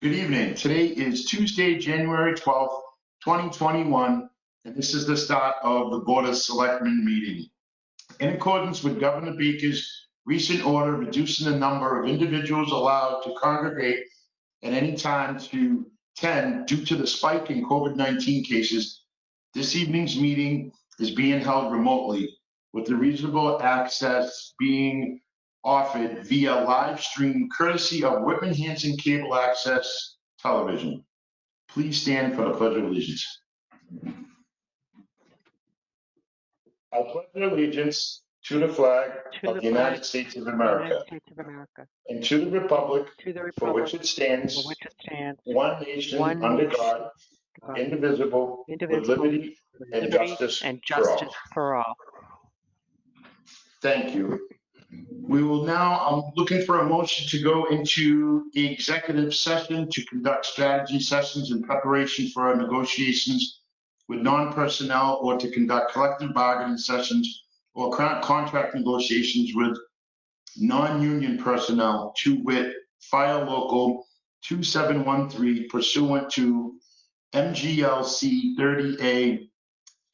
Good evening. Today is Tuesday, January 12th, 2021, and this is the start of the Board of Selectmen meeting. In accordance with Governor Baker's recent order reducing the number of individuals allowed to congregate at any time to 10 due to the spike in COVID-19 cases, this evening's meeting is being held remotely with the reasonable access being offered via live stream courtesy of Whitman Hanson Cable Access Television. Please stand for the Pledge of Allegiance. I pledge allegiance to the flag of the United States of America and to the republic for which it stands, one nation under God, indivisible, with liberty and justice for all. Thank you. We will now, I'm looking for a motion to go into the executive session to conduct strategy sessions in preparation for our negotiations with non-personnel or to conduct collective bargaining sessions or contract negotiations with non-union personnel, to wit, Fire Local 2713 pursuant to MGLC 30A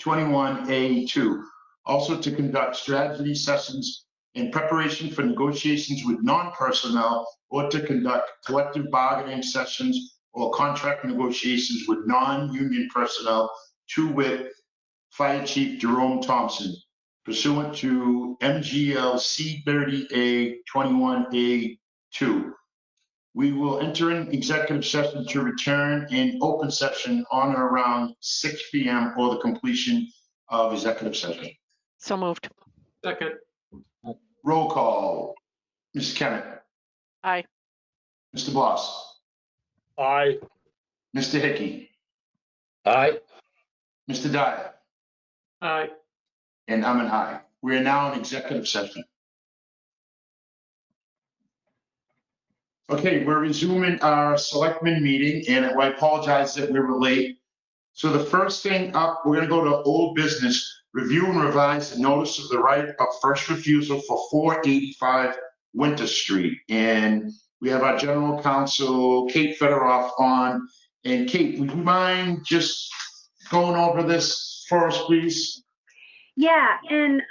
21A2. Also to conduct strategy sessions in preparation for negotiations with non-personnel or to conduct collective bargaining sessions or contract negotiations with non-union personnel, to wit, Fire Chief Jerome Thompson, pursuant to MGLC 30A 21A2. We will enter an executive session to return in open session on or around 6 p.m. or the completion of executive session. So moved. Second. Roll call. Mrs. Kennett. Aye. Mr. Bloss. Aye. Mr. Hickey. Aye. Mr. Dyer. Aye. And I'm an aye. We are now in executive session. Okay, we're resuming our selectmen meeting, and I apologize that we were late. So the first thing up, we're going to go to old business. Review and revise the notice of the right of first refusal for 485 Winter Street. And we have our general counsel, Kate Federoff, on. And Kate, would you mind just going over this for us, please? Yeah, and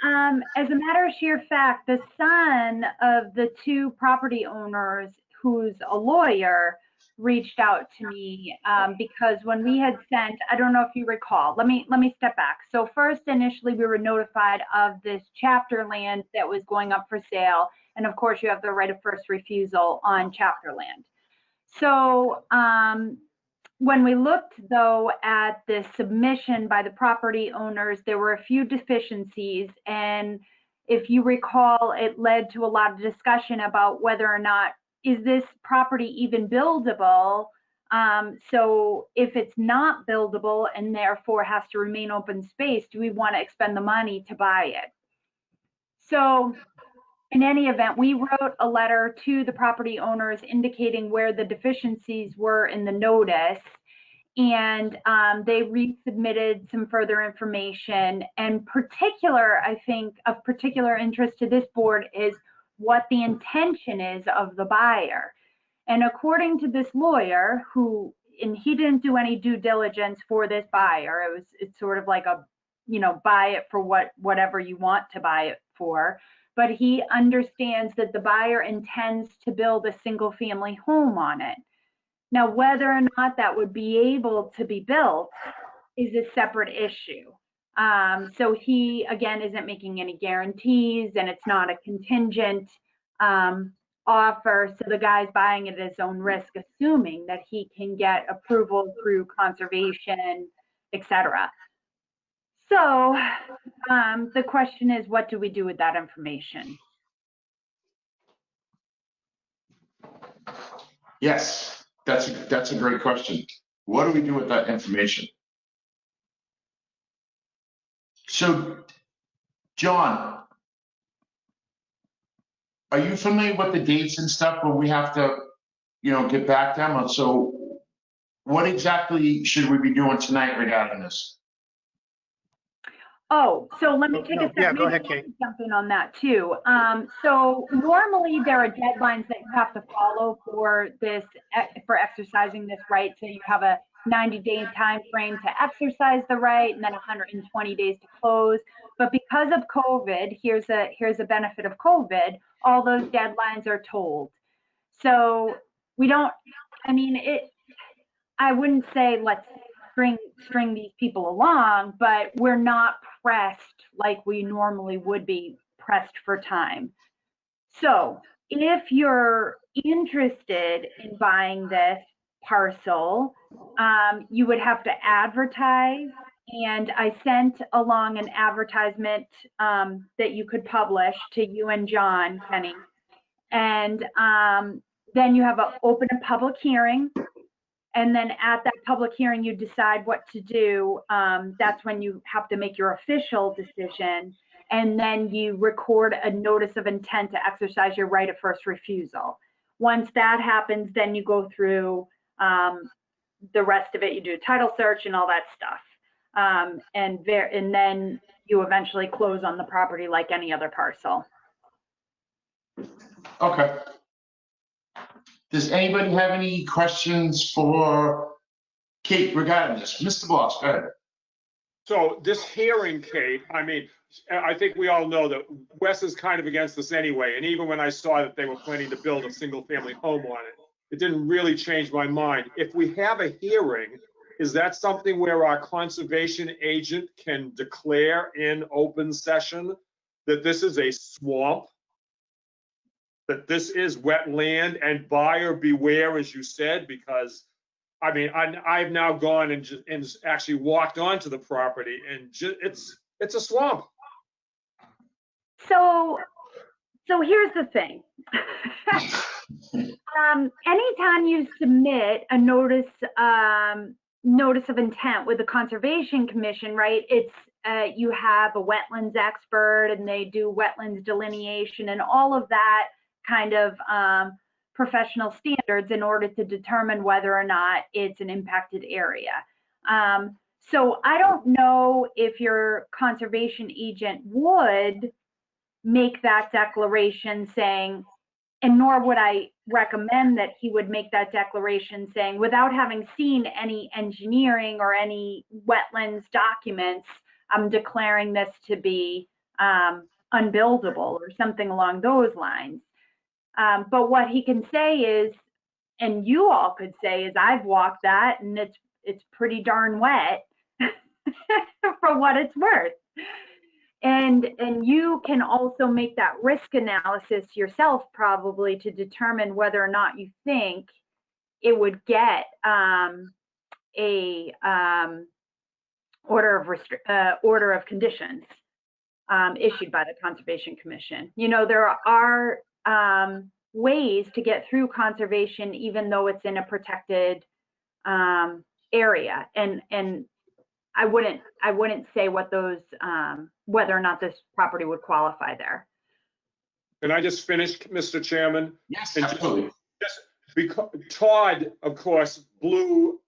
as a matter of sheer fact, the son of the two property owners, who's a lawyer, reached out to me because when we had sent, I don't know if you recall, let me step back. So first, initially, we were notified of this chapter land that was going up for sale. And of course, you have the right of first refusal on chapter land. So when we looked, though, at the submission by the property owners, there were a few deficiencies. And if you recall, it led to a lot of discussion about whether or not is this property even buildable? So if it's not buildable and therefore has to remain open space, do we want to expend the money to buy it? So in any event, we wrote a letter to the property owners indicating where the deficiencies were in the notice, and they resubmitted some further information. And particular, I think, of particular interest to this board is what the intention is of the buyer. And according to this lawyer, and he didn't do any due diligence for this buyer. It's sort of like a, buy it for whatever you want to buy it for. But he understands that the buyer intends to build a single family home on it. Now, whether or not that would be able to be built is a separate issue. So he, again, isn't making any guarantees, and it's not a contingent offer. So the guy's buying it at his own risk, assuming that he can get approval through conservation, etc. So the question is, what do we do with that information? Yes, that's a great question. What do we do with that information? So, John, are you familiar with the dates and stuff when we have to, get back to them? So what exactly should we be doing tonight regarding this? Oh, so let me take No, a second. yeah, go Maybe ahead, I Kate. can jump in on that too. So normally there are deadlines that you have to follow for this, for exercising this right. So you have a 90-day time frame to exercise the right, and then 120 days to close. But because of COVID, here's a benefit of COVID. All those deadlines are told. So we don't. I mean, I wouldn't say let's string these people along, but we're not pressed like we normally would be pressed for time. So if you're interested in buying this parcel, you would have to advertise. And I sent along an advertisement that you could publish to you and John, Kenny. And then you have to open a public hearing. And then at that public hearing, you decide what to do. That's when you have to make your official decision. And then you record a notice of intent to exercise your right of first refusal. Once that happens, then you go through the rest of it. You do a title search and all that stuff. And then you eventually close on the property like any other parcel. Okay. Does anybody have any questions for Kate regarding this? Mr. Bloss, go ahead. So this hearing, Kate, I mean, I think we all know that Wes is kind of against this anyway. And even when I saw that they were planning to build a single family home on it, it didn't really change my mind. If we have a hearing, is that something where our conservation agent can declare in open session that this is a swamp, that this is wetland, and buyer beware, as you said? Because I mean, I've now gone and actually walked onto the property, and it's a swamp. So here's the thing. Anytime you submit a notice of intent with the Conservation Commission, right? It's you have a wetlands expert, and they do wetlands delineation and all of that kind of professional standards in order to determine whether or not it's an impacted area. So I don't know if your conservation agent would make that declaration saying, and nor would I recommend that he would make that declaration saying, without having seen any engineering or any wetlands documents, I'm declaring this to be unbuildable or something along those lines. But what he can say is, and you all could say, is I've walked that and it's pretty darn wet for what it's worth. And you can also make that risk analysis yourself probably to determine whether or not you think it would get a order of conditions issued by the Conservation Commission. You know, there are ways to get through conservation even though it's in a protected area, and I wouldn't say what those whether or not this property would qualify there. Can I just finish, Mr. Chairman? Yes, And absolutely. just because Todd, of course, blew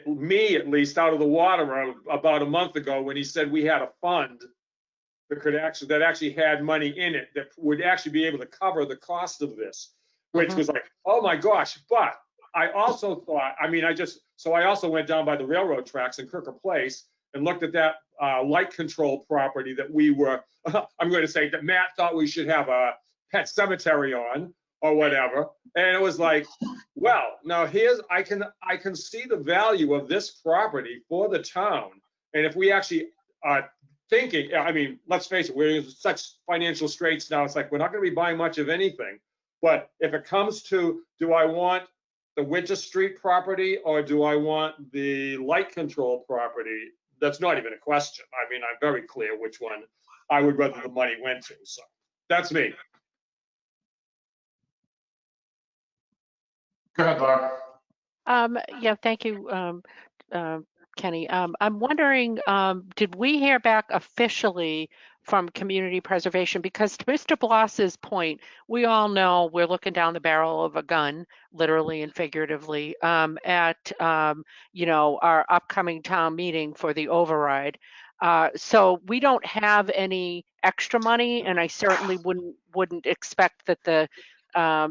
me at least out of the water about a month ago when he said we had a fund that actually had money in it that would actually be able to cover the cost of this, which was like, oh my gosh. But I also thought, I mean, I also went down by the railroad tracks in Crooker Place and looked at that light control property that we were, I'm going to say that Matt thought we should have a pet cemetery on or whatever. And it was like, well, now I can see the value of this property for the town. And if we actually thinking, I mean, let's face it, we're in such financial straits now. It's like, we're not going to be buying much of anything. But if it comes to, do I want the Winter Street property or do I want the light control property? That's not even a question. I mean, I'm very clear which one I would rather the money went to. So that's me. Go ahead, Laura. Yeah, thank you, Kenny. I'm wondering, did we hear back officially from community preservation? Because to Mr. Bloss's point, we all know we're looking down the barrel of a gun, literally and figuratively, at you know, our upcoming town meeting for the override. So we don't have any extra money, and I certainly wouldn't expect that the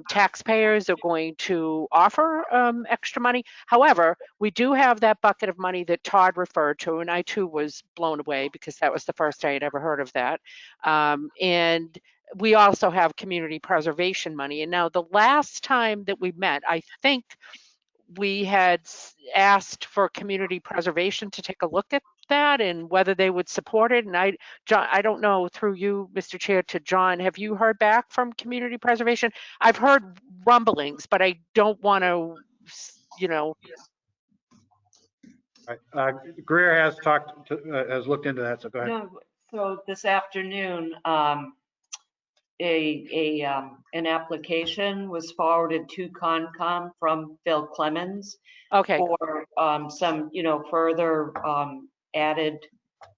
taxpayers are going to offer extra money. However, we do have that bucket of money that Todd referred to, and I too was blown away because that was the first I had ever heard of that. And we also have community preservation money. And now the last time that we met, I think we had asked for community preservation to take a look at that and whether they would support it. And John, I don't know, through you, Mr. Chair, to John, have you heard back from community preservation? I've heard rumblings, but I don't want to, you know. Greer has has looked into that, so go ahead. No, so this afternoon, an application was forwarded to Concom from Phil Clemens Okay, for some, further added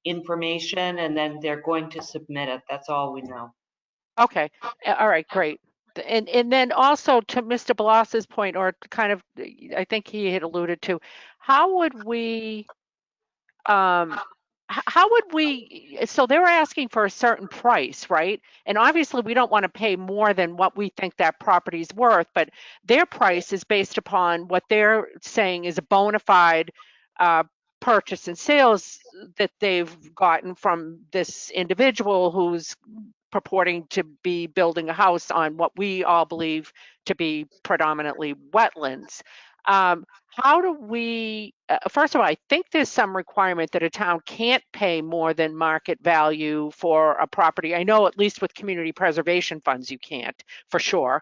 information, and then they're going to submit it. That's all we know. okay, all right, great. And then also to Mr. Bloss's point, or kind of, I think he had alluded to, how would we, so they're asking for a certain price, right? And obviously we don't want to pay more than what we think that property's worth, but their price is based upon what they're saying is a bona fide purchase and sales that they've gotten from this individual who's purporting to be building a house on what we all believe to be predominantly wetlands. How do we, first of all, I think there's some requirement that a town can't pay more than market value for a property. I know at least with community preservation funds, you can't, for sure.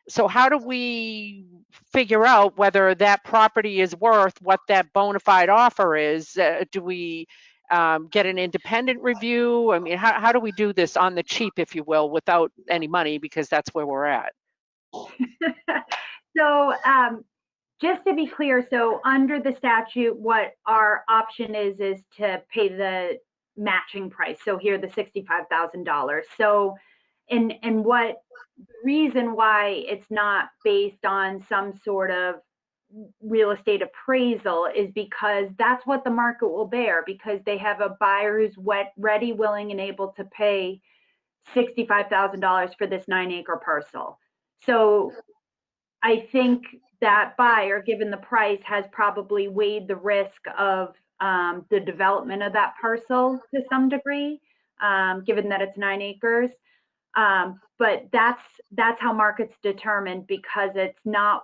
So how do we figure out whether that property is worth what that bona fide offer is? Do we get an independent review? I mean, how do we do this on the cheap, if you will, without any money, because that's where we're at? So just to be clear, so under the statute, what our option is to pay the matching price. So here, the $65,000. So, and what the reason why it's not based on some sort of real estate appraisal is because that's what the market will bear, because they have a buyer who's ready, willing, and able to pay $65,000 for this 9-acre parcel. So I think that buyer, given the price, has probably weighed the risk of the development of that parcel to some degree, given that it's 9 acres. But that's how markets determined, because it's not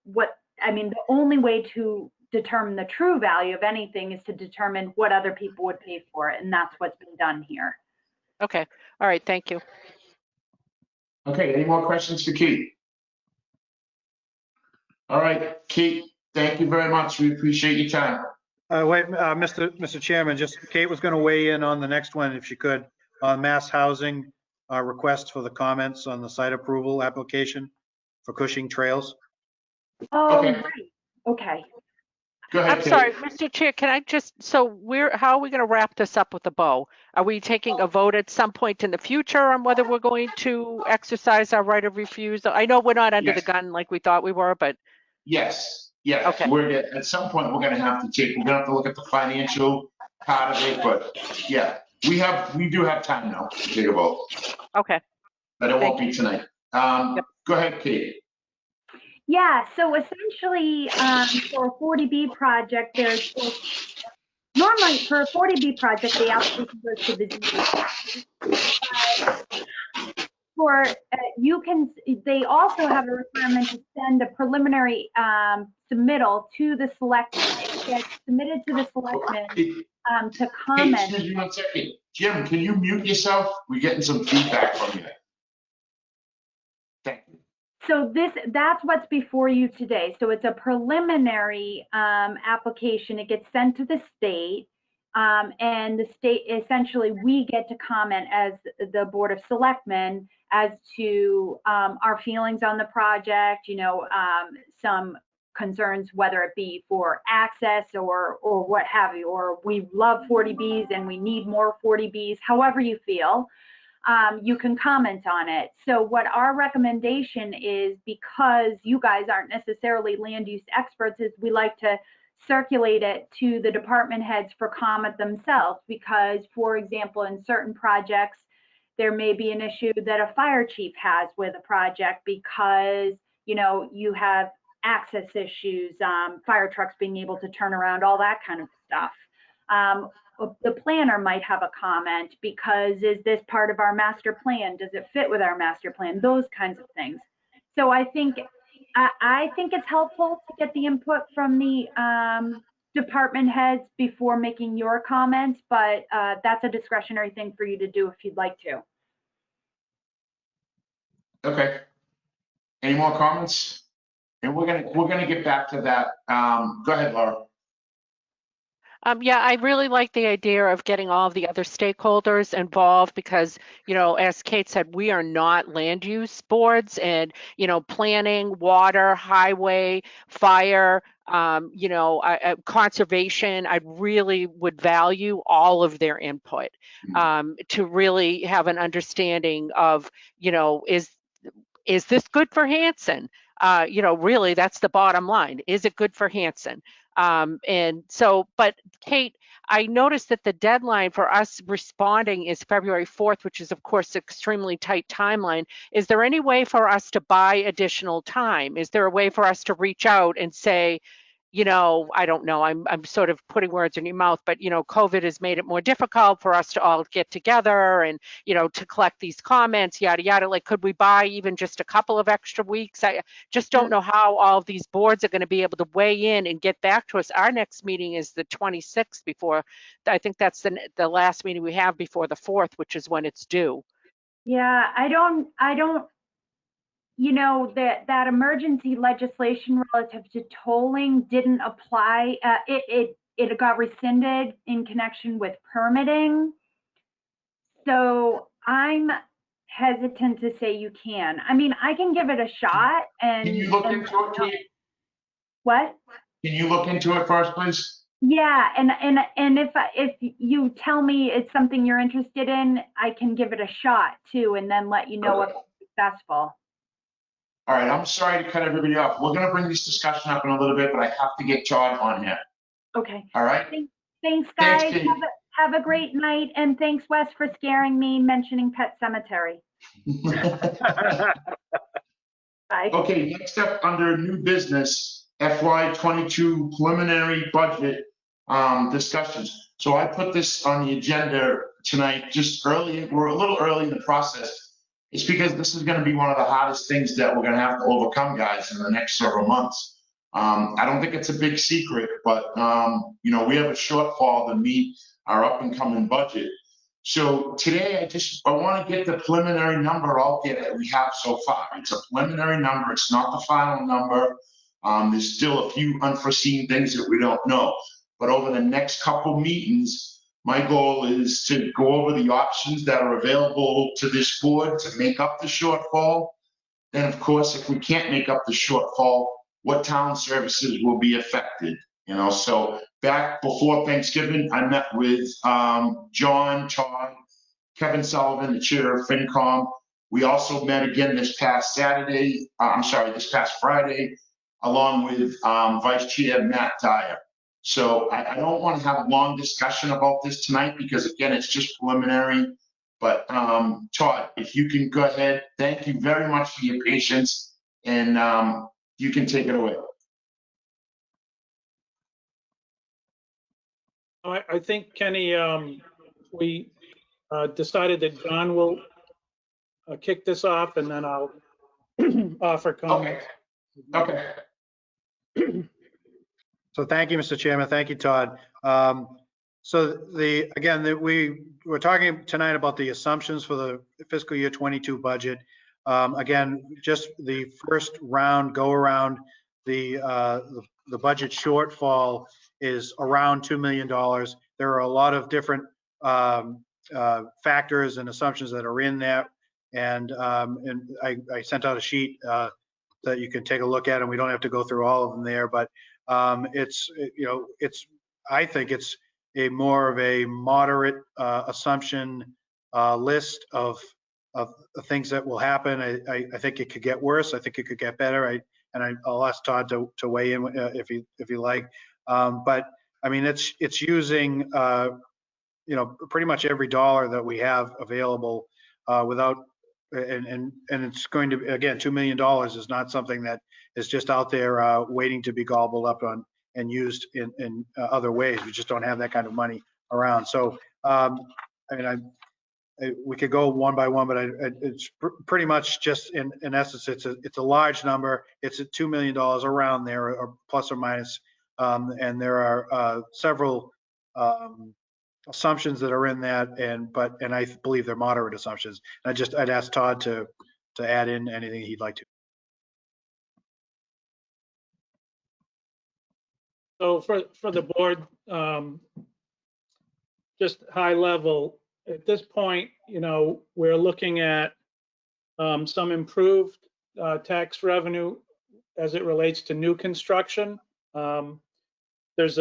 what, I mean, the only way to determine the true value of anything is to determine what other people would pay for it. And that's what's been done here. Okay, all right, thank you. Okay, any more questions for Keith? All right, Keith, thank you very much. We appreciate your time. Wait, Mr. Chairman, just Kate was going to weigh in on the next one, if she could, on mass housing request for the comments on the site approval application for Cushing Trails. Oh, Okay. right. Okay. Go ahead, I'm Kate. sorry, Mr. Chair, can I just, so how are we going to wrap this up with a bow? Are we taking a vote at some point in the future on whether we're going to exercise our right of refusal? I know we're not under the Yes. gun like we thought we were, but. Yes, yes. Okay. At some point, we're gonna have to look at the financial part of it, but yeah, we do have time now to take a vote, Okay, but it won't Thank be tonight. Yep. Go ahead, Kate. Yeah, so essentially, for a 40B project, normally for a 40B project, the application goes to the DEP. They also have a requirement to send a preliminary submittal to the selectmen. It gets submitted to the selectmen to Hey, comment. excuse me one second. Jim, can you mute yourself? We're getting some feedback from you. Thank you. So that's what's before you today. So it's a preliminary application. It gets sent to the state, and the state, essentially, we get to comment as the Board of Selectmen as to our feelings on the project, some concerns, whether it be for access or what have you, or we love 40Bs and we need more 40Bs, however you feel. You can comment on it. So what our recommendation is, because you guys aren't necessarily land use experts, is we like to circulate it to the department heads for comment themselves, because, for example, in certain projects, there may be an issue that a fire chief has with a project because, you have access issues, fire trucks being able to turn around, all that kind of stuff. The planner might have a comment because, is this part of our master plan? Does it fit with our master plan? Those kinds of things. So I think it's helpful to get the input from the department heads before making your comments, but that's a discretionary thing for you to do if you'd like to. Okay. Any more comments? And we're gonna get back to that. Go ahead, Laura. Yeah, I really like the idea of getting all of the other stakeholders involved because, as Kate said, we are not land use boards, and, planning, water, highway, fire, conservation. I really would value all of their input to really have an understanding of, is this good for Hanson? Really, that's the bottom line. Is it good for Hanson? And so, but Kate, I noticed that the deadline for us responding is February 4th, which is of course extremely tight timeline. Is there any way for us to buy additional time? Is there a way for us to reach out and say, I don't know, I'm sort of putting words in your mouth, but, COVID has made it more difficult for us to all get together and, to collect these comments, yada, yada. Like, could we buy even just a couple of extra weeks? I just don't know how all of these boards are going to be able to weigh in and get back to us. Our next meeting is the 26th before, I think that's the last meeting we have before the 4th, which is when it's due. Yeah, I don't, that emergency legislation relative to tolling didn't apply. It got rescinded in connection with permitting. So I'm hesitant to say you can. I mean, I can give it a shot and. Can you look into it, Kate? What? Can you look into it first, please? Yeah, and if you tell me it's something you're interested in, I can give it a shot too, and then let you know if it's successful. All right, I'm sorry to cut everybody off. We're gonna bring this discussion up in a little bit, but I have to get Todd on here. Okay. All right? Thanks, guys. Thanks, Kate. Have a great night, and thanks, Wes, for scaring me mentioning Pet Cemetery. Bye. Okay, next up under new business, FY22 preliminary budget discussions. So I put this on the agenda tonight, just early, we're a little early in the process. It's because this is gonna be one of the hardest things that we're gonna have to overcome, guys, in the next several months. I don't think it's a big secret, but we have a shortfall to meet our up and coming budget. So today I want to get the preliminary number out there that we have so far. It's a preliminary number. It's not the final number. There's still a few unforeseen things that we don't know. But over the next couple meetings, my goal is to go over the options that are available to this board to make up the shortfall. Then, of course, if we can't make up the shortfall, what town services will be affected? So back before Thanksgiving, I met with John, Todd, Kevin Sullivan, the chair of FinCom. We also met again this past Friday, along with Vice Chair Matt Dyer. So I don't want to have a long discussion about this tonight because, again, it's just preliminary. But Todd, if you can go ahead, thank you very much for your patience, and you can take it away. I think, Kenny, we decided that John will kick this off, and then I'll offer comments. Okay. So thank you, Mr. Chairman. Thank you, Todd. So we're talking tonight about the assumptions for the fiscal year 22 budget. Again, just the first round go around, the budget shortfall is around $2 million. There are a lot of different factors and assumptions that are in there, and I sent out a sheet that you can take a look at, and we don't have to go through all of them there, but I think it's a more of a moderate assumption list of things that will happen. I think it could get worse. I think it could get better. I'll ask Todd to weigh in if you like. But I mean, it's using, pretty much every dollar that we have available without, and it's going to, again, $2 million is not something that is just out there waiting to be gobbled up on and used in other ways. We just don't have that kind of money around. So, I mean, we could go one by one, but it's pretty much just in essence, it's a large number. It's at $2 million around there, or plus or minus. And there are several assumptions that are in that, and I believe they're moderate assumptions. I'd ask Todd to add in anything he'd like to. So for the board, just high level, at this point, we're looking at some improved tax revenue as it relates to new construction. There's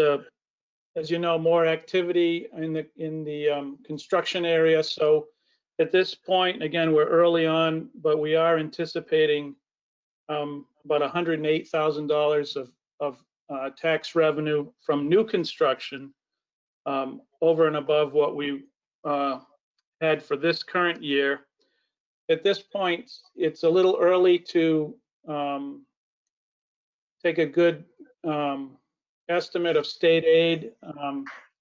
as you know, more activity in the construction area. So at this point, again, we're early on, but we are anticipating about $108,000 of tax revenue from new construction over and above what we had for this current year. At this point, it's a little early to take a good estimate of state aid.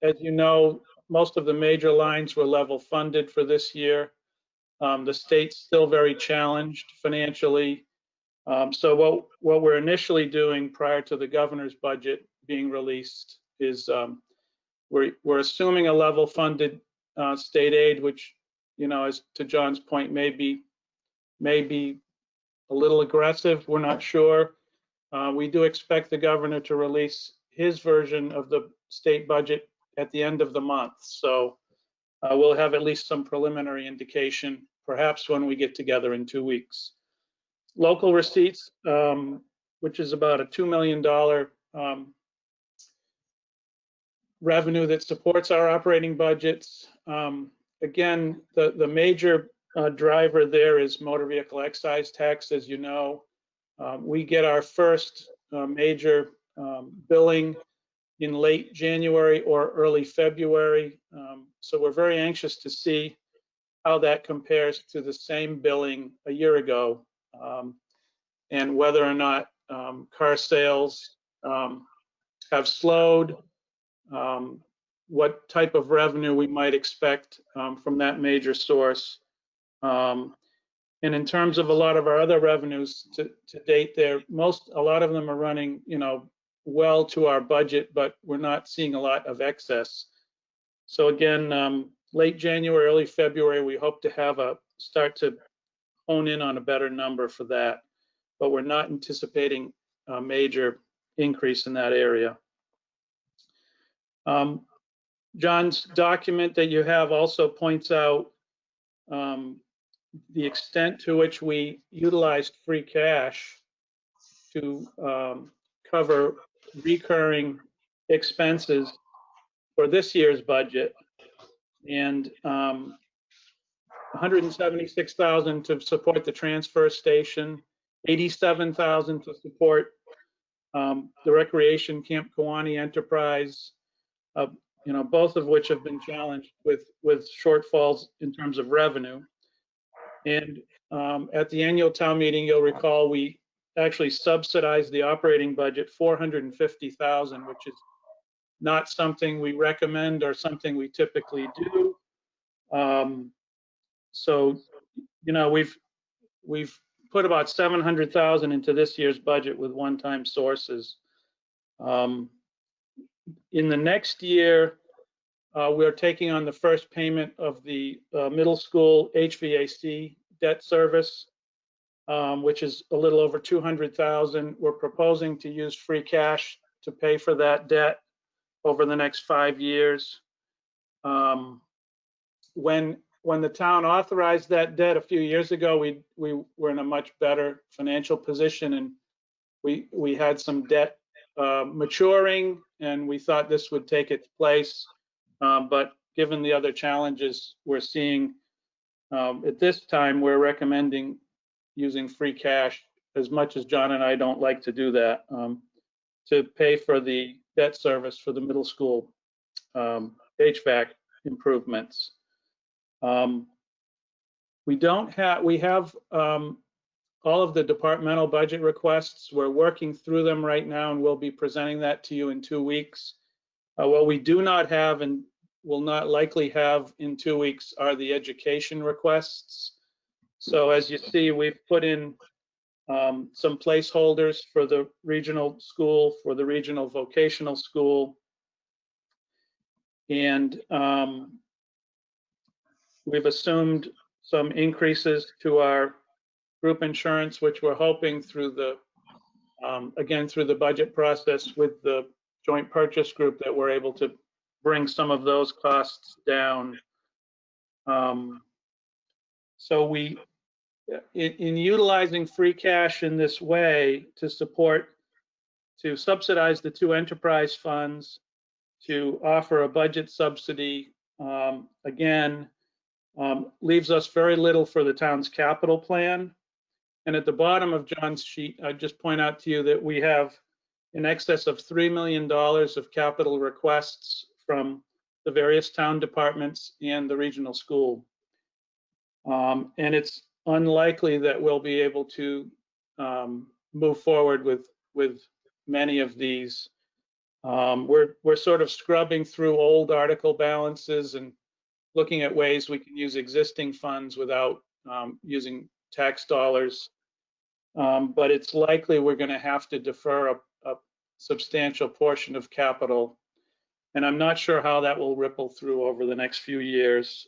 As you know, most of the major lines were level funded for this year. The state's still very challenged financially. So what we're initially doing prior to the governor's budget being released is we're assuming a level funded state aid, which, as to John's point, may be a little aggressive. We're not sure. We do expect the governor to release his version of the state budget at the end of the month. So we'll have at least some preliminary indication, perhaps when we get together in 2 weeks. Local receipts, which is about a $2 million revenue that supports our operating budgets. Again, the major driver there is motor vehicle excise tax. As you know, we get our first major billing in late January or early February. So we're very anxious to see how that compares to the same billing a year ago, and whether or not car sales have slowed, what type of revenue we might expect from that major source. And in terms of a lot of our other revenues to date, a lot of them are running, well to our budget, but we're not seeing a lot of excess. So again, late January, early February, we hope to start to hone in on a better number for that, but we're not anticipating a major increase in that area. John's document that you have also points out the extent to which we utilized free cash to cover recurring expenses for this year's budget, and $176,000 to support the transfer station, $87,000 to support the recreation Camp Kawani enterprise, both of which have been challenged with shortfalls in terms of revenue. And at the annual town meeting, you'll recall we actually subsidized the operating budget $450,000, which is not something we recommend or something we typically do. So, we've put about $700,000 into this year's budget with one-time sources. In the next year, we're taking on the first payment of the middle school HVAC debt service, which is a little over $200,000. We're proposing to use free cash to pay for that debt over the next 5 years. When the town authorized that debt a few years ago, we were in a much better financial position, and we had some debt maturing, and we thought this would take its place. But given the other challenges we're seeing at this time, we're recommending using free cash, as much as John and I don't like to do that, to pay for the debt service for the middle school HVAC improvements. We have all of the departmental budget requests. We're working through them right now, and we'll be presenting that to you in 2 weeks. What we do not have and will not likely have in 2 weeks are the education requests. So as you see, we've put in some placeholders for the regional school, for the regional vocational school, and we've assumed some increases to our group insurance, which we're hoping through the, again, through the budget process with the joint purchase group, that we're able to bring some of those costs down. So we, in utilizing free cash in this way to subsidize the 2 enterprise funds, to offer a budget subsidy, again, leaves us very little for the town's capital plan. And at the bottom of John's sheet, I just point out to you that we have in excess of $3 million of capital requests from the various town departments and the regional school. And it's unlikely that we'll be able to move forward with many of these. We're sort of scrubbing through old article balances and looking at ways we can use existing funds without using tax dollars. But it's likely we're going to have to defer a substantial portion of capital. And I'm not sure how that will ripple through over the next few years.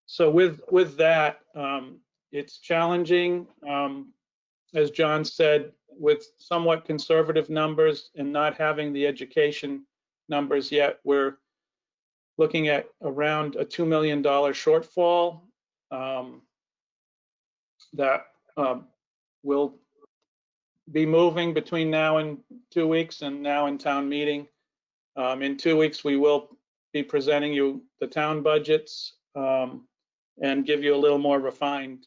So with that, it's challenging, as John said, with somewhat conservative numbers and not having the education numbers yet. We're looking at around a $2 million shortfall that will be moving between now and 2 weeks and now in town meeting. In 2 weeks, we will be presenting you the town budgets and give you a little more refined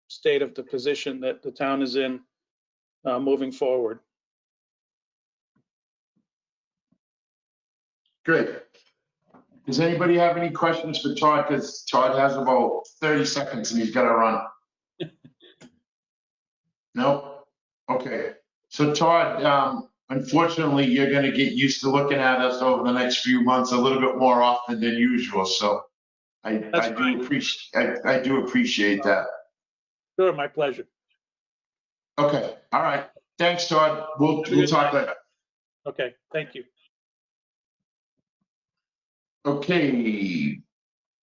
state of the position that the town is in moving forward. Great. Does anybody have any questions for Todd? Because Todd has about 30 seconds and he's got to run. No? Okay. So Todd, unfortunately, you're going to get used to looking at us over the next few months a little bit more often than usual. So I do appreciate that. Sure, my pleasure. Okay. All right. Thanks, Todd. We'll talk later. Okay, thank you. Okay.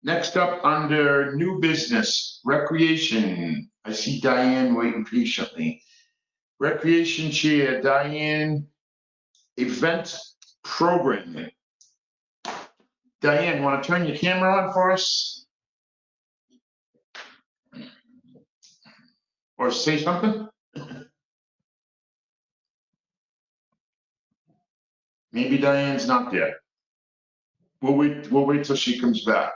Next up, under new business, recreation. I see Diane waiting patiently. Recreation Chair, Diane, event programming. Diane, want to turn your camera on for us? Or say something? Maybe Diane's not there. We'll wait till she comes back.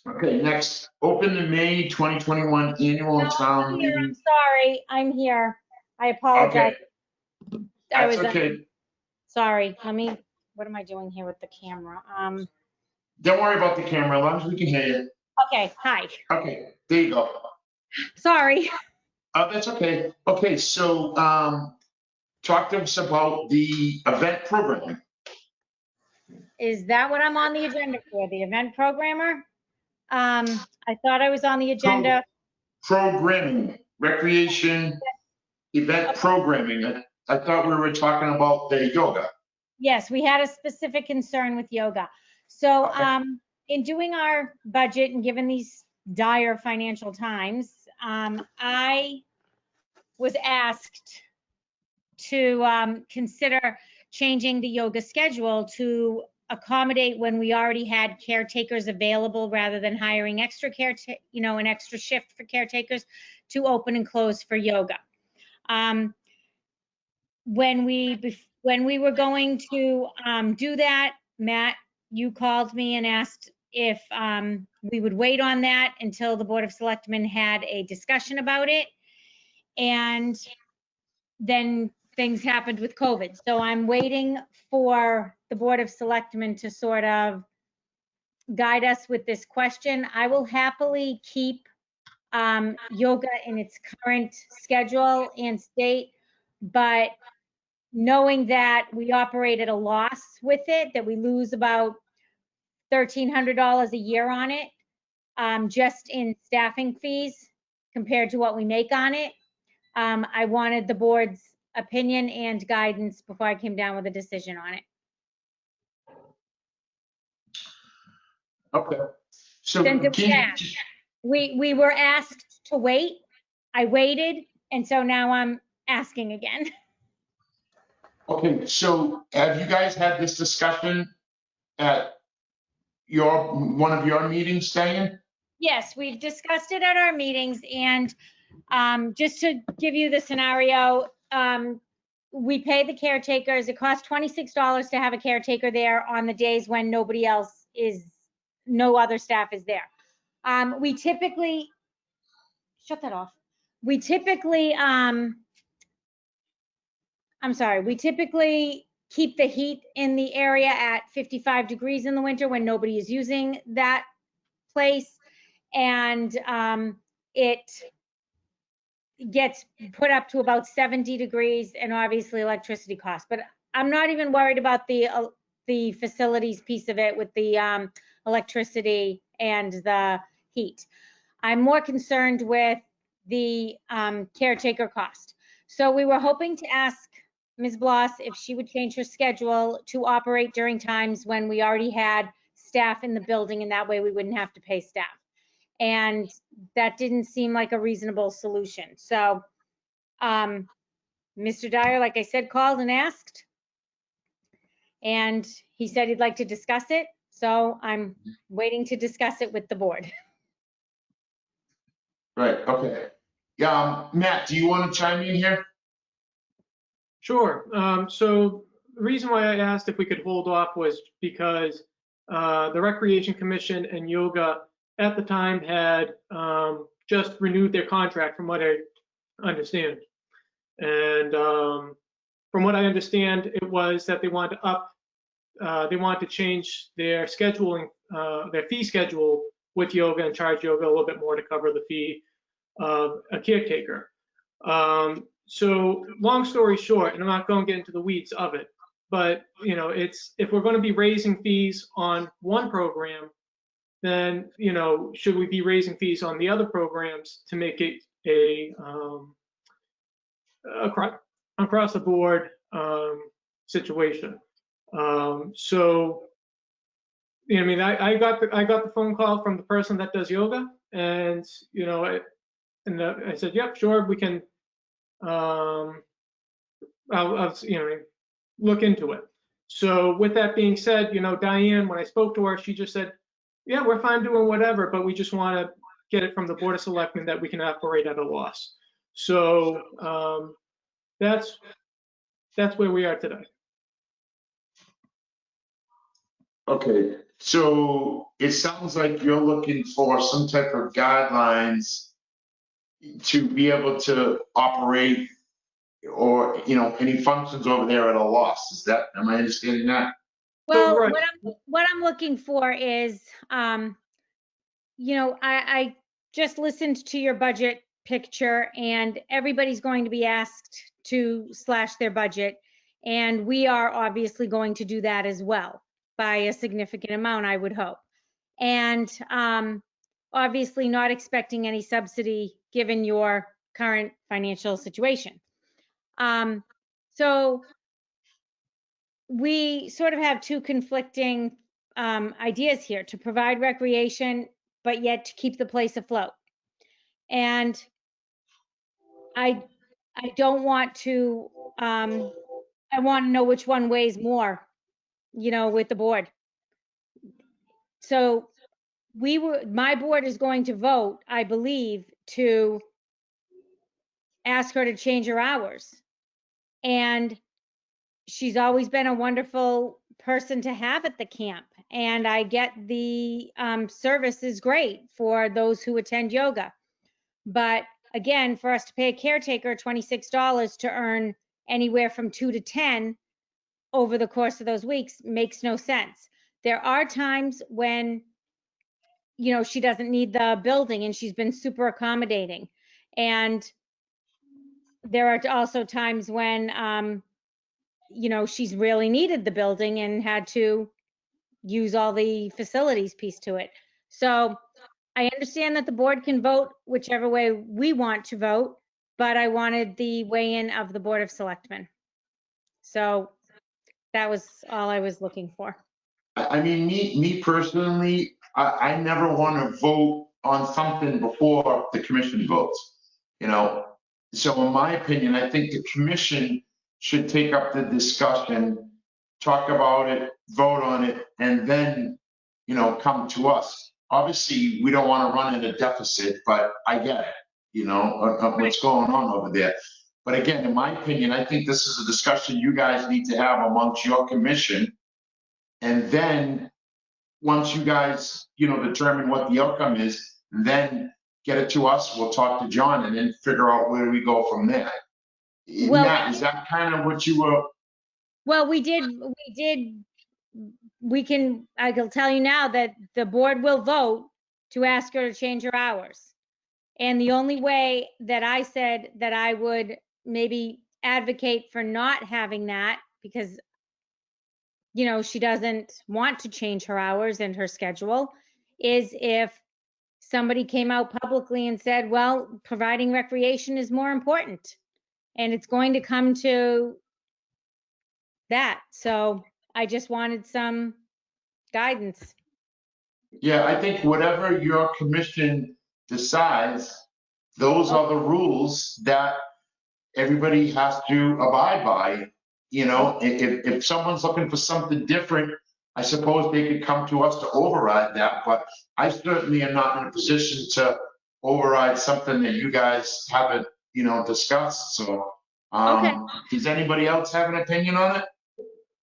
Okay, next, open the May 2021 annual No, town I'm here. meeting. I'm sorry. I'm here. I apologize. Okay, I that's was okay. sorry. What am I doing here with the camera? Don't worry about the camera, as long as we can hear you. Okay, hi. Okay, there you go. Sorry. That's okay. Okay, so talk to us about the event programming. Is that what I'm on the agenda for? The event programmer? I thought I was on the agenda. Programming, recreation, event programming. I thought we were talking about the yoga. Yes, we had a specific concern with yoga. So Okay. in doing our budget and given these dire financial times, I was asked to consider changing the yoga schedule to accommodate when we already had caretakers available rather than hiring extra an extra shift for caretakers to open and close for yoga. When we were going to do that, Matt, you called me and asked if we would wait on that until the Board of Selectmen had a discussion about it. And then things happened with COVID. So I'm waiting for the Board of Selectmen to sort of guide us with this question. I will happily keep yoga in its current schedule and state, but knowing that we operate at a loss with it, that we lose about $1,300 a year on it, just in staffing fees compared to what we make on it. I wanted the board's opinion and guidance before I came down with a decision on it. Okay. So Since it was can you asked. We were asked to wait. I waited, and so now I'm asking again. okay, so have you guys had this discussion at one of your meetings, Diane? Yes, we've discussed it at our meetings, and just to give you the scenario, we pay the caretakers. It costs $26 to have a caretaker there on the days when no other staff is there. We typically, shut that off. We typically keep the heat in the area at 55 degrees in the winter when nobody is using that place. And it gets put up to about 70 degrees, and obviously electricity costs. But I'm not even worried about the facilities piece of it with the electricity and the heat. I'm more concerned with the caretaker cost. So we were hoping to ask Ms. Bloss if she would change her schedule to operate during times when we already had staff in the building, and that way we wouldn't have to pay staff. And that didn't seem like a reasonable solution. So Mr. Dyer, like I said, called and asked, and he said he'd like to discuss it. So I'm waiting to discuss it with the board. Right, okay. Yeah, Matt, do you want to chime in here? Sure. So the reason why I asked if we could hold off was because the Recreation Commission and yoga at the time had just renewed their contract, from what I understand. And from what I understand, it was that they wanted to change their scheduling, their fee schedule with yoga, and charge yoga a little bit more to cover the fee of a caretaker. So long story short, and I'm not going to get into the weeds of it, but if we're going to be raising fees on one program, then should we be raising fees on the other programs to make it a across the board situation? So I mean, I got the phone call from the person that does yoga, and I said, yep, sure, we can. I'll look into it. So with that being said, Diane, when I spoke to her, she just said, yeah, we're fine doing whatever, but we just want to get it from the Board of Selectmen that we can operate at a loss. So that's where we are today. Okay, so it sounds like you're looking for some type of guidelines to be able to operate, or any functions over there at a loss. Am I understanding that? Well, right. what I'm looking for is, I just listened to your budget picture, and everybody's going to be asked to slash their budget, and we are obviously going to do that as well by a significant amount, I would hope. And obviously not expecting any subsidy given your current financial situation. So we sort of have two conflicting ideas here: to provide recreation, but yet to keep the place afloat. And I don't want to, I want to know which one weighs more, with the board. So my board is going to vote, I believe, to ask her to change her hours. And she's always been a wonderful person to have at the camp. And I get the service is great for those who attend yoga. But again, for us to pay a caretaker $26 to earn anywhere from 2 to 10 over the course of those weeks makes no sense. There are times when, you know, she doesn't need the building and she's been super accommodating. And there are also times when, you know, she's really needed the building and had to use all the facilities piece to it. So I understand that the board can vote whichever way we want to vote, but I wanted the weigh-in of the Board of Selectmen. So that was all I was looking for. I mean, me personally, I never want to vote on something before the commission votes, you know? So in my opinion, I think the commission should take up the discussion, talk about it, vote on it, and then, you know, come to us. Obviously, we don't want to run in a deficit, but I get it, you know, of what's going on over there. But again, in my opinion, I think this is a discussion you guys need to have amongst your commission. And then, once you guys, you know, determine what the outcome is, then get it to us, we'll talk to John and then figure out where we go from there. Well, Matt, is that kind of what you were? Well, I can tell you now that the board will vote to ask her to change her hours. And the only way that I said that I would maybe advocate for not having that, because, you know, she doesn't want to change her hours and her schedule, is if somebody came out publicly and said, well, providing recreation is more important. And it's going to come to that. So I just wanted some guidance. Yeah, I think whatever your commission decides, those are the rules that everybody has to abide by. You know, if someone's looking for something different, I suppose they could come to us to override that, but I certainly am not in a position to override something that you guys haven't, you know, discussed. So, Okay. does anybody else have an opinion on it?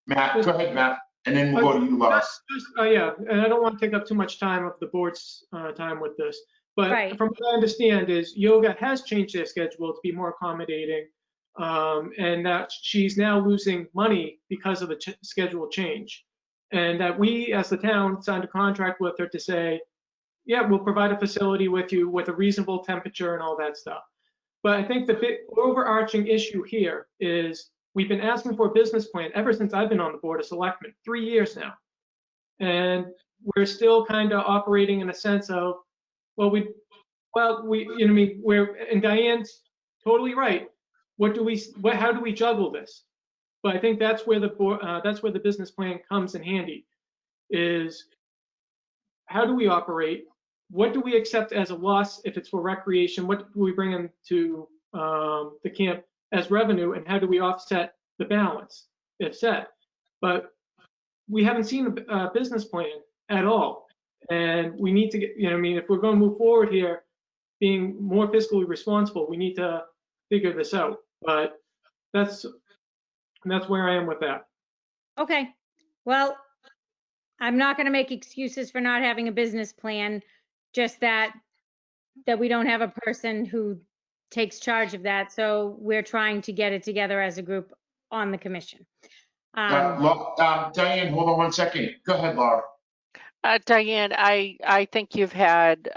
Matt, go ahead, Matt, and then we'll go to you, Lars. Yeah, and I don't want to take up too much time of the board's time with this, but Right. from what I understand is yoga has changed their schedule to be more accommodating, and that she's now losing money because of the schedule change. And that we, as the town, signed a contract with her to say, yeah, we'll provide a facility with you with a reasonable temperature and all that stuff. But I think the big overarching issue here is we've been asking for a business plan ever since I've been on the Board of Selectmen, 3 years now. And we're still kind of operating in a sense of, you know what I mean, and Diane's totally right. How do we juggle this? But I think that's where the business plan comes in handy, is how do we operate? What do we accept as a loss if it's for recreation? What do we bring into the camp as revenue, and how do we offset the balance if set? But we haven't seen a business plan at all, and we need to get, you know, I mean, if we're going to move forward here, being more fiscally responsible, we need to figure this out. But that's where I am with that. Okay. Well, I'm not going to make excuses for not having a business plan, just that we don't have a person who takes charge of that. So we're trying to get it together as a group on the commission. Diane, hold on one second. Go ahead, Laura. Diane, I think you've had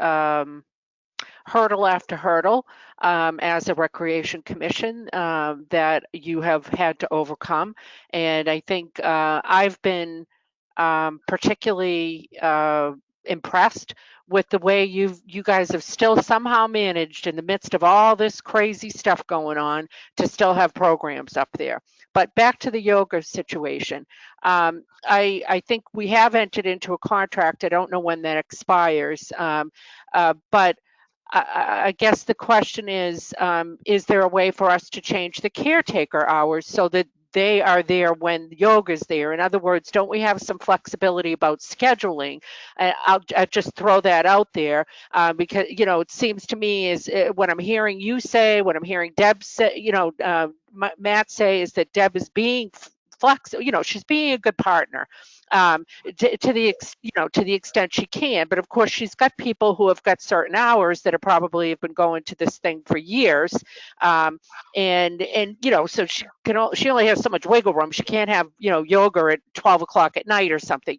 hurdle after hurdle as a recreation commission that you have had to overcome. And I think I've been particularly impressed with the way you guys have still somehow managed in the midst of all this crazy stuff going on to still have programs up there. But back to the yoga situation. I think we have entered into a contract. I don't know when that expires, but I guess the question is there a way for us to change the caretaker hours so that they are there when yoga's there? In other words, don't we have some flexibility about scheduling? I'll just throw that out there because, you know, it seems to me is what I'm hearing you say, what I'm hearing Deb say, you know, Matt say is that Deb is being flexible, she's being a good partner to the extent she can. But of course, she's got people who have got certain hours that have probably been going to this thing for years. And so she only has so much wiggle room. She can't have, yoga at 12 o'clock at night or something,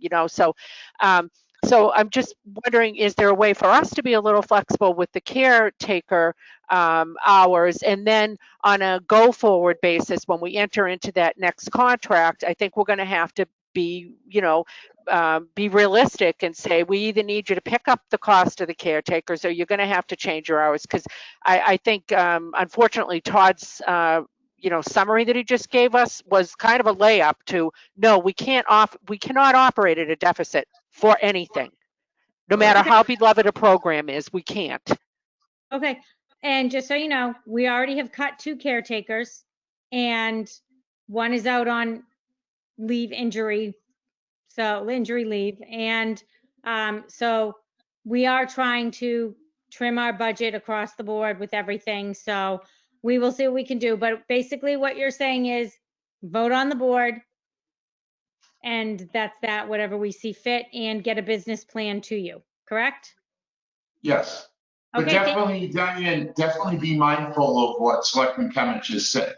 so I'm just wondering, is there a way for us to be a little flexible with the caretaker hours? And then on a go forward basis, when we enter into that next contract, I think we're going to have to be realistic and say, we either need you to pick up the cost of the caretakers or you're going to have to change your hours. Because I think, unfortunately, Todd's summary that he just gave us was kind of a layup to, no, we cannot operate at a deficit for anything. No matter how beloved a program is, we can't. Okay. And just so you know, we already have cut 2 caretakers and one is out on injury leave. And so we are trying to trim our budget across the board with everything. So we will see what we can do. But basically what you're saying is vote on the board, and that's that, whatever we see fit, and get a business plan to you, correct? Yes. But Okay, definitely, Diane, definitely be mindful of what Selectman Kement just said.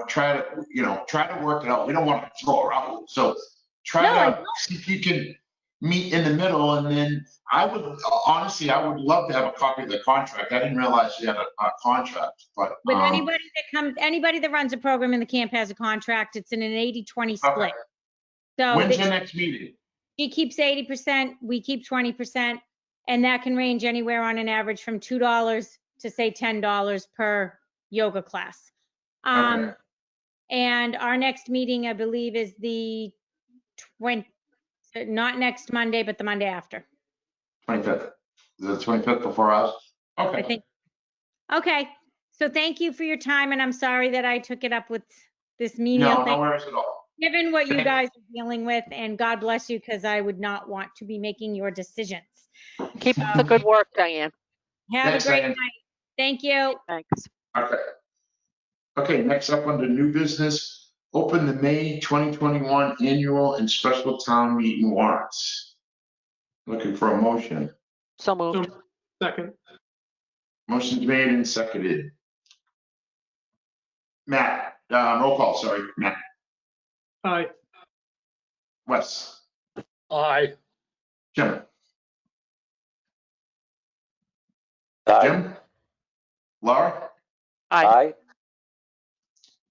Try to work it out. We don't want to throw her out. So try to see if you can meet in the middle. And then I would love to have a copy of the contract. I didn't realize you had a contract, but. With anybody that runs a program in the camp has a contract. It's in an 80-20 split. Okay. So When's your next meeting? she keeps 80%, we keep 20, and that can range anywhere on an average from $2 to say $10 per yoga class. Okay. And our next meeting, I believe, is the not next Monday, but the Monday after. 25th. Is it 25th before us? Okay. I think. Okay. So thank you for your time, and I'm sorry that I took it up with this menial No thing. worries at all. Given what you Thank- guys are dealing with, and God bless you, because I would not want to be making your decisions. Keep up the good work, Diane. Have Thanks, a great Diane. night. Thank you. Thanks. Okay. Okay, next up under new business, open the May 2021 annual and special town meeting warrants. Looking for a motion. So moved. So, second. Motion's made and seconded. Matt, roll call, sorry, Matt. Aye. Wes. Aye. Jim. Aye. Jim. Laura. Aye.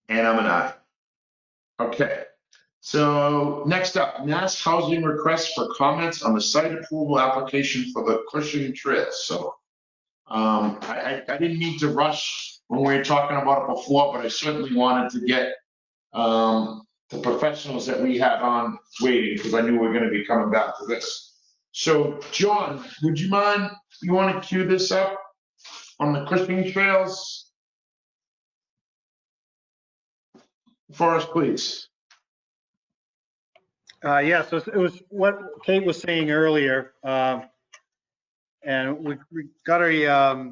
And I'm an aye. Okay, so next up, Mass Housing request for comments on the site approval application for the Cushing Trails. So I didn't mean to rush when we were talking about it before, but I certainly wanted to get the professionals that we had on waiting, because I knew we were going to be coming back to this. So John, would you mind, you want to cue this up on the Cushing Trails for us, please? Yes, it was what Kate was saying earlier. And we got a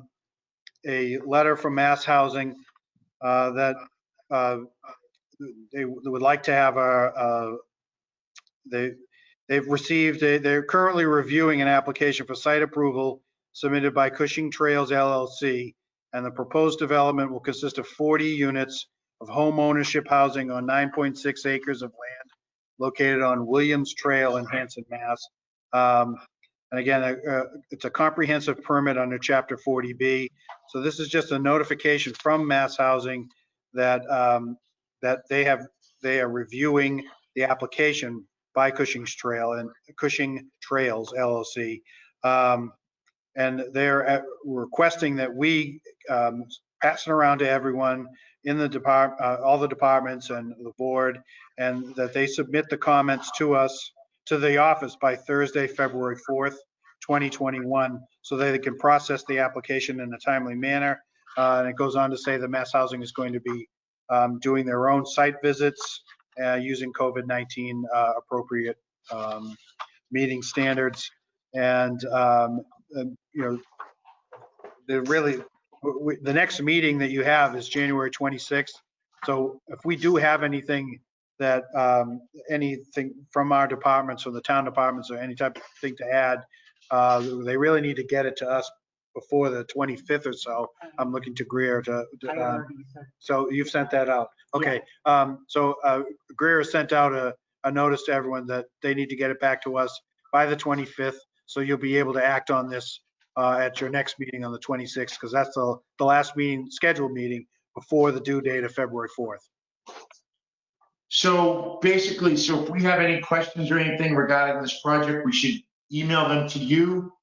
letter from Mass Housing that they would like to have they're currently reviewing an application for site approval submitted by Cushing Trails LLC, and the proposed development will consist of 40 units of home ownership housing on 9.6 acres of land located on Williams Trail in Hanson, Mass. And again, it's a comprehensive permit under Chapter 40B. So this is just a notification from Mass Housing that that they are reviewing the application by Cushing Trails LLC, and they're requesting that we pass it around to everyone in the department, all the departments and the board, and that they submit the comments to us, to the office by Thursday, February 4th, 2021, so that they can process the application in a timely manner. And it goes on to say that Mass Housing is going to be doing their own site visits using COVID-19 appropriate meeting standards. And the next meeting that you have is January 26th. So if we do have anything that anything from our departments or the town departments or any type of thing to add, they really need to get it to us before the 25th or so. I'm looking to Greer so you've sent that out. Okay. So Greer sent out a notice to everyone that they need to get it back to us by the 25th. So you'll be able to act on this at your next meeting on the 26th, because that's the last meeting, scheduled meeting before the due date of February 4th. So basically, so if we have any questions or anything regarding this project, we should email them to you?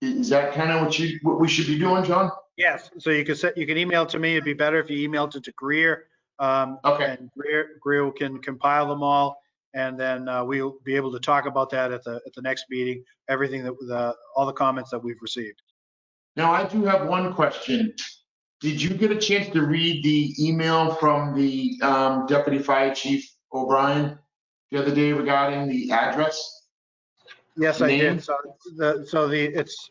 Is that kind of what we should be doing, John? Yes, so you can email it to me. It'd be better if you emailed it to Greer. Okay. And Greer can compile them all, and then we'll be able to talk about that at the next meeting, everything that all the comments that we've received. Now, I do have one question. Did you get a chance to read the email from the Deputy Fire Chief O'Brien the other day regarding the address? Yes, I did. So it's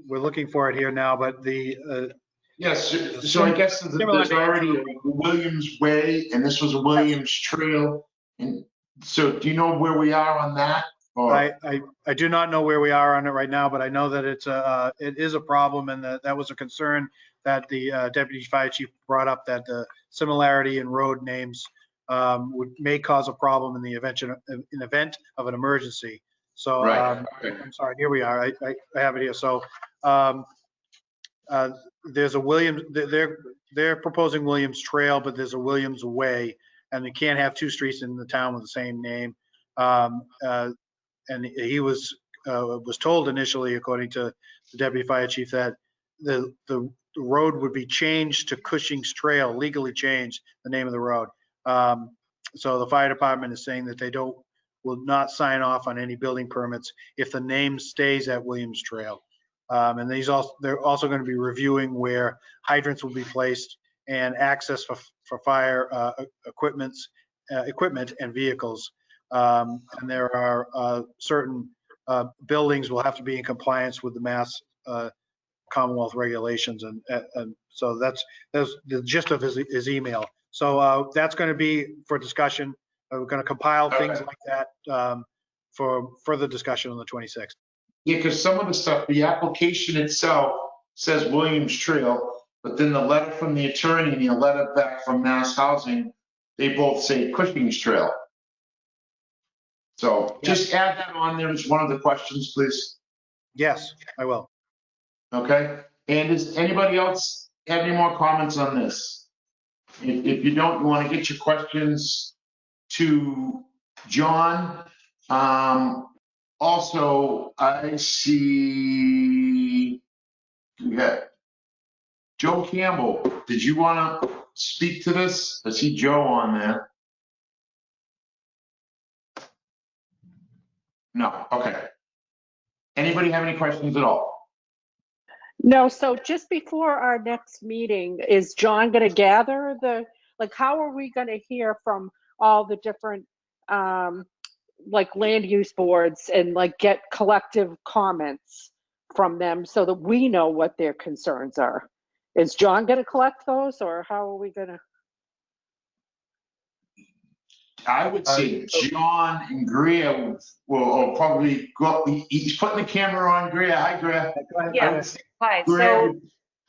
we're looking for it here now, but yes. So I guess there's already a Williams Way, and this was a Williams Trail. And so, do you know where we are on that? Or? I do not know where we are on it right now, but I know that it is a problem, and that was a concern that the Deputy Fire Chief brought up, that the similarity in road names may cause a problem in the event of an emergency. So right. Okay. I'm sorry, here we are. I have it here. So there's a Williams, they're proposing Williams Trail, but there's a Williams Way, and you can't have two streets in the town with the same name. And he was told initially, according to the Deputy Fire Chief, that the road would be changed to Cushing's Trail, legally changed the name of the road. So the fire department is saying that they will not sign off on any building permits if the name stays at Williams Trail. And they're also going to be reviewing where hydrants will be placed and access for fire equipment and vehicles. And there are certain buildings will have to be in compliance with the Mass Commonwealth regulations, and so that's the gist of his email. So that's going to be for discussion. We're going to compile things like that for further discussion on the 26th. Yeah, because some of the stuff, the application itself says Williams Trail, but then the letter from the attorney and the letter back from Mass Housing, they both say Cushing's Trail. So just add that on there as one of the questions, please. Yes, I will. Okay. And does anybody else have any more comments on this? If you don't, you want to get your questions to John. Also, I see we got Joe Campbell. Did you want to speak to this? I see Joe on there. No. Okay. Anybody have any questions at all? No, so just before our next meeting, is John going to gather how are we going to hear from all the different land use boards and get collective comments from them so that we know what their concerns are? Is John going to collect those, or how are we going to? I would say John and Greer will probably go up. He's putting the camera on Greer. Hi, Greer. Yeah. Hi. So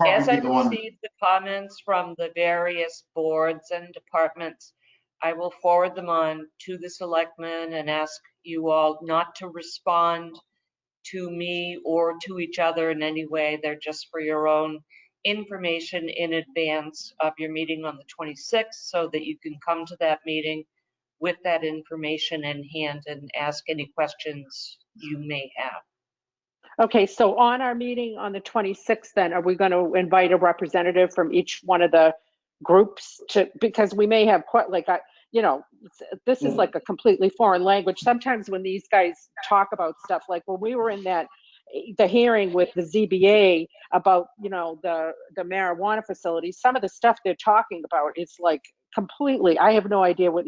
as I receive the comments from the various boards and departments, I will forward them on to the selectmen and ask you all not to respond to me or to each other in any way. They're just for your own information in advance of your meeting on the 26th, so that you can come to that meeting with that information in hand and ask any questions you may have. Okay, so on our meeting on the 26th, then, are we going to invite a representative from each one of the groups because we may have this is like a completely foreign language. Sometimes when these guys talk about stuff, like when we were in the hearing with the ZBA about, the marijuana facilities, some of the stuff they're talking about is like completely, I have no idea what,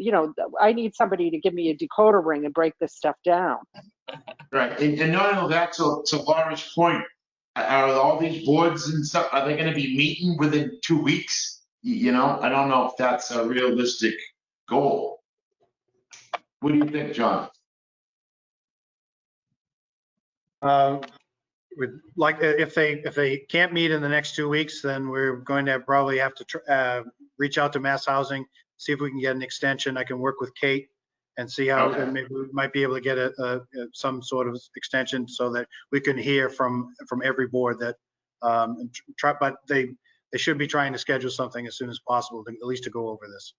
I need somebody to give me a decoder ring and break this stuff down. Right, and not only that, to Laura's point, are all these boards and stuff, are they going to be meeting within 2 weeks? you know, I don't know if that's a realistic goal. What do you think, John? Would like, if they can't meet in the next 2 weeks, then we're going to probably have to reach out to Mass Housing, see if we can get an extension. I can work with Kate and see how, Okay. maybe we might be able to get some sort of extension so that we can hear from every board that, but they should be trying to schedule something as soon as possible, at least to go over this.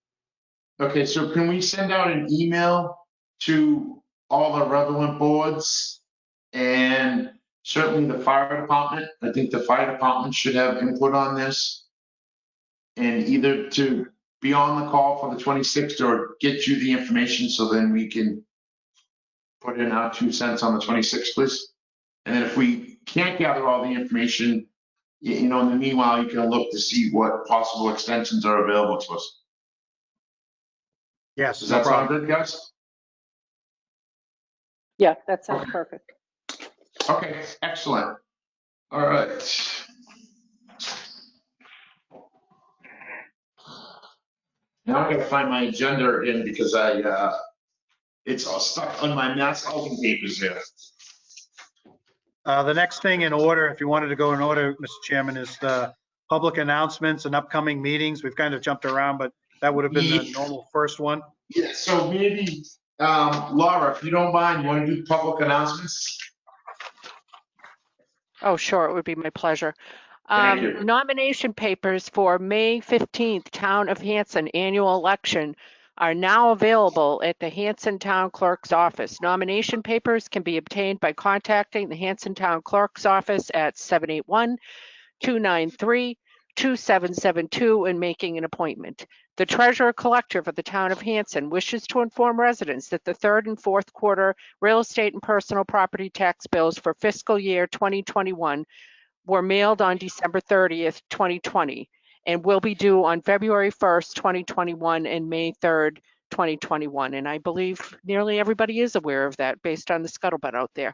Okay, so can we send out an email to all the relevant boards and certainly the fire department? I think the fire department should have input on this. And either to be on the call for the 26th or get you the information so then we can put in our 2 cents on the 26th, please. And then if we can't gather all the information, you know, in the meanwhile, you can look to see what possible extensions are available to us. Yes, Does no that sound problem. good, guys? Yeah, that sounds Okay. perfect. Okay, excellent. All right. Now I gotta find my agenda again because it's all stuck on my Mass Housing papers here. The next thing in order, if you wanted to go in order, Mr. Chairman, is the public announcements and upcoming meetings. We've kind of jumped around, but that would have been the normal first one. Yeah, so maybe, Laura, if you don't mind, you wanna do public announcements? Oh, sure, it would be my pleasure. Thank you. Nomination papers for May 15th Town of Hanson annual election are now available at the Hanson Town Clerk's office. Nomination papers can be obtained by contacting the Hanson Town Clerk's office at 781-293-2772 and making an appointment. The Treasurer Collector for the Town of Hanson wishes to inform residents that the third and fourth quarter real estate and personal property tax bills for fiscal year 2021 were mailed on December 30th, 2020, and will be due on February 1st, 2021 and May 3rd, 2021. And I believe nearly everybody is aware of that based on the scuttlebutt out there.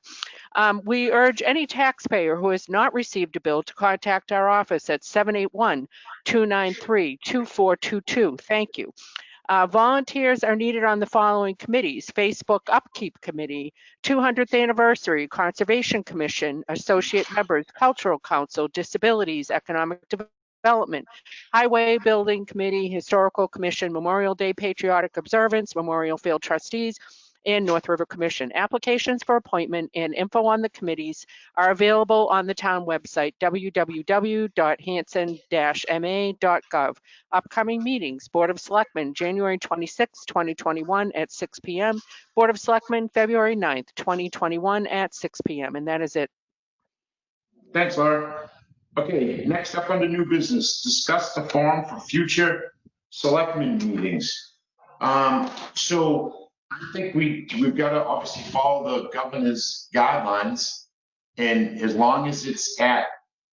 We urge any taxpayer who has not received a bill to contact our office at 781-293-2422. Thank you. Volunteers are needed on the following committees: Facebook Upkeep Committee, 200th Anniversary, Conservation Commission, Associate Members, Cultural Council, Disabilities, Economic Development, Highway Building Committee, Historical Commission, Memorial Day Patriotic Observance, Memorial Field Trustees, and North River Commission. Applications for appointment and info on the committees are available on the town website, www.hanson-ma.gov. Upcoming meetings: Board of Selectmen, January 26, 2021 at 6 p.m. Board of Selectmen, February 9th, 2021 at 6 p.m. And that is it. Thanks, Laura. Okay, next up under new business, discuss the forum for future selectmen meetings. So I think we've got to obviously follow the governor's guidelines, and as long as it's at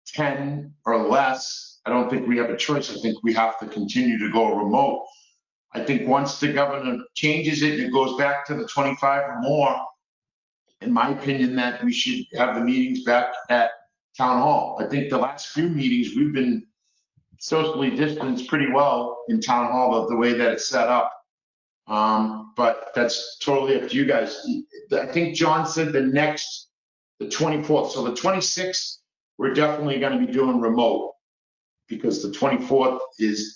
10 or less, I don't think we have a choice. I think we have to continue to go remote. I think once the governor changes it and it goes back to the 25 or more, in my opinion, that we should have the meetings back at town hall. I think the last few meetings, we've been socially distanced pretty well in town hall the way that it's set up. But that's totally up to you guys. I think John said the 24th. So the 26th, we're definitely going to be doing remote because the 24th